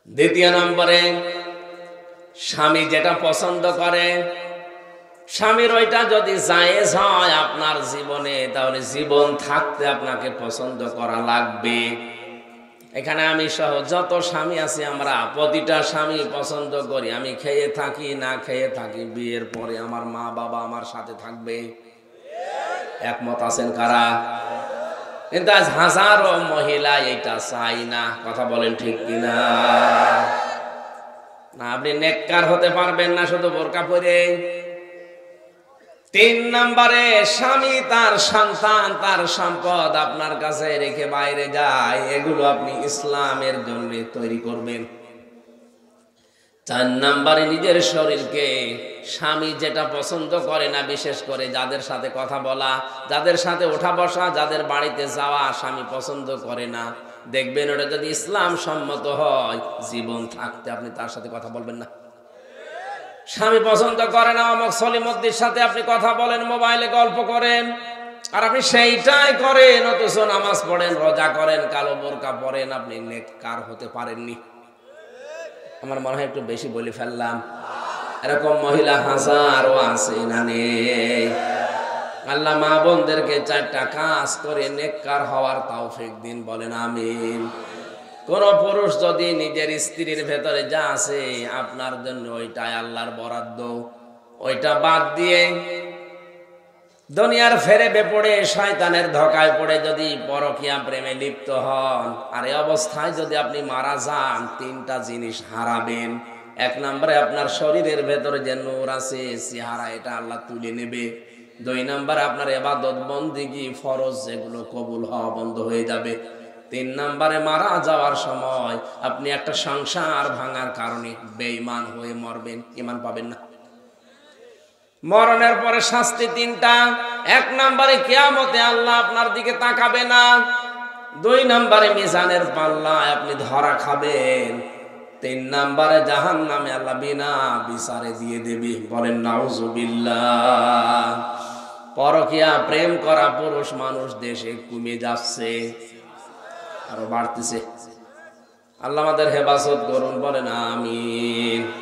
দ্বিতীয় নম্বরে, স্বামী যেটা পছন্দ করে, স্বামীর ওইটা যদি জায়েজ হয় আপনার জীবনে, তাহলে জীবন থাকতে আপনাকে পছন্দ করা লাগবে। এখানে আমি সহ যত স্বামী আছি, আমরা প্রতিটা স্বামী পছন্দ করি। আমি খেয়ে থাকি না খেয়ে থাকি, বিয়ের পরে আমার মা বাবা আমার সাথে থাকবে। একমত আছেন কারা? কিন্তু আজ হাজারো মহিলা এটা চাই না। কথা বলেন ঠিক কিনা? না, আপনি নেককার হতে পারবেন না শুধু বোরকা পরে। 3 নম্বরে, স্বামী তার সন্তান, তার সম্পদ আপনার কাছে রেখে বাইরে যায়, এগুলো আপনি ইসলামের জন্য তৈরি করবেন। 4 নম্বরে, নিজের শরীরকে, স্বামী যেটা পছন্দ করে না, বিশেষ করে যাদের সাথে কথা বলা, যাদের সাথে ওঠা বসা, যাদের বাড়িতে যাওয়া স্বামী পছন্দ করে না, দেখবেন ওটা যদি ইসলাম সম্মত হয়, জীবন থাকতে আপনি তার সাথে কথা বলবেন না। স্বামী পছন্দ করে না অমুক সলিমদ্দির সাথে আপনি কথা বলেন, মোবাইলে গল্প করেন, আর আপনি সেইটাই করেন, অথচ নামাজ পড়েন, রোজা করেন, কালো বোরকা পরেন, আপনি নেককার হতে পারেননি। আমার মনে হয় একটু বেশি বলে ফেললাম। এরকম মহিলা হাজারও আছে না নেই? আল্লাহ মা বোনদেরকে 4টা কাজ করে নেককার হওয়ার তৌফিক দিন। বলেন আমিন। কোন পুরুষ যদি নিজের স্ত্রীর ভেতরে যা আছে আপনার জন্য ওইটাই আল্লাহর বরাদ্দ, ওইটা বাদ দিয়ে দুনিয়ার ফেরেবে পড়ে, শয়তানের ধোঁকায় পড়ে যদি পরকীয়া প্রেমে লিপ্ত হন, আর এই অবস্থায় যদি আপনি মারা যান, 3টা জিনিস হারাবেন। 1 নম্বরে, আপনার শরীরের ভেতরে যে নূর আছে, চেহারা, এটা আল্লাহ তুলে নেবে। 2 নম্বরে, আপনার ইবাদত বন্দেগী ফরজ যেগুলো কবুল হওয়া বন্ধ হয়ে যাবে। 3 নম্বরে, মারা যাওয়ার সময় আপনি একটা সংসার ভাঙার কারণে বেঈমান হয়ে মরবেন, ঈমান পাবেন না। মরণের পরে শাস্তি 3টা। 1 নম্বরে, কিয়ামতে আল্লাহ আপনার দিকে তাকাবে না। 2 নম্বরে, মিজানের পাল্লায় আপনি ধরা খাবেন। 3 নম্বরে, জাহান্নামে আল্লাহ বিনা বিচারে দিয়ে দেবে। বলেন নাউজুবিল্লাহ। পরকীয়া প্রেম করা পুরুষ মানুষ দেশে কমে যাচ্ছে, আরো বাড়তেছে। আল্লাহ আমাদের হেফাজত করুন। বলেন আমিন।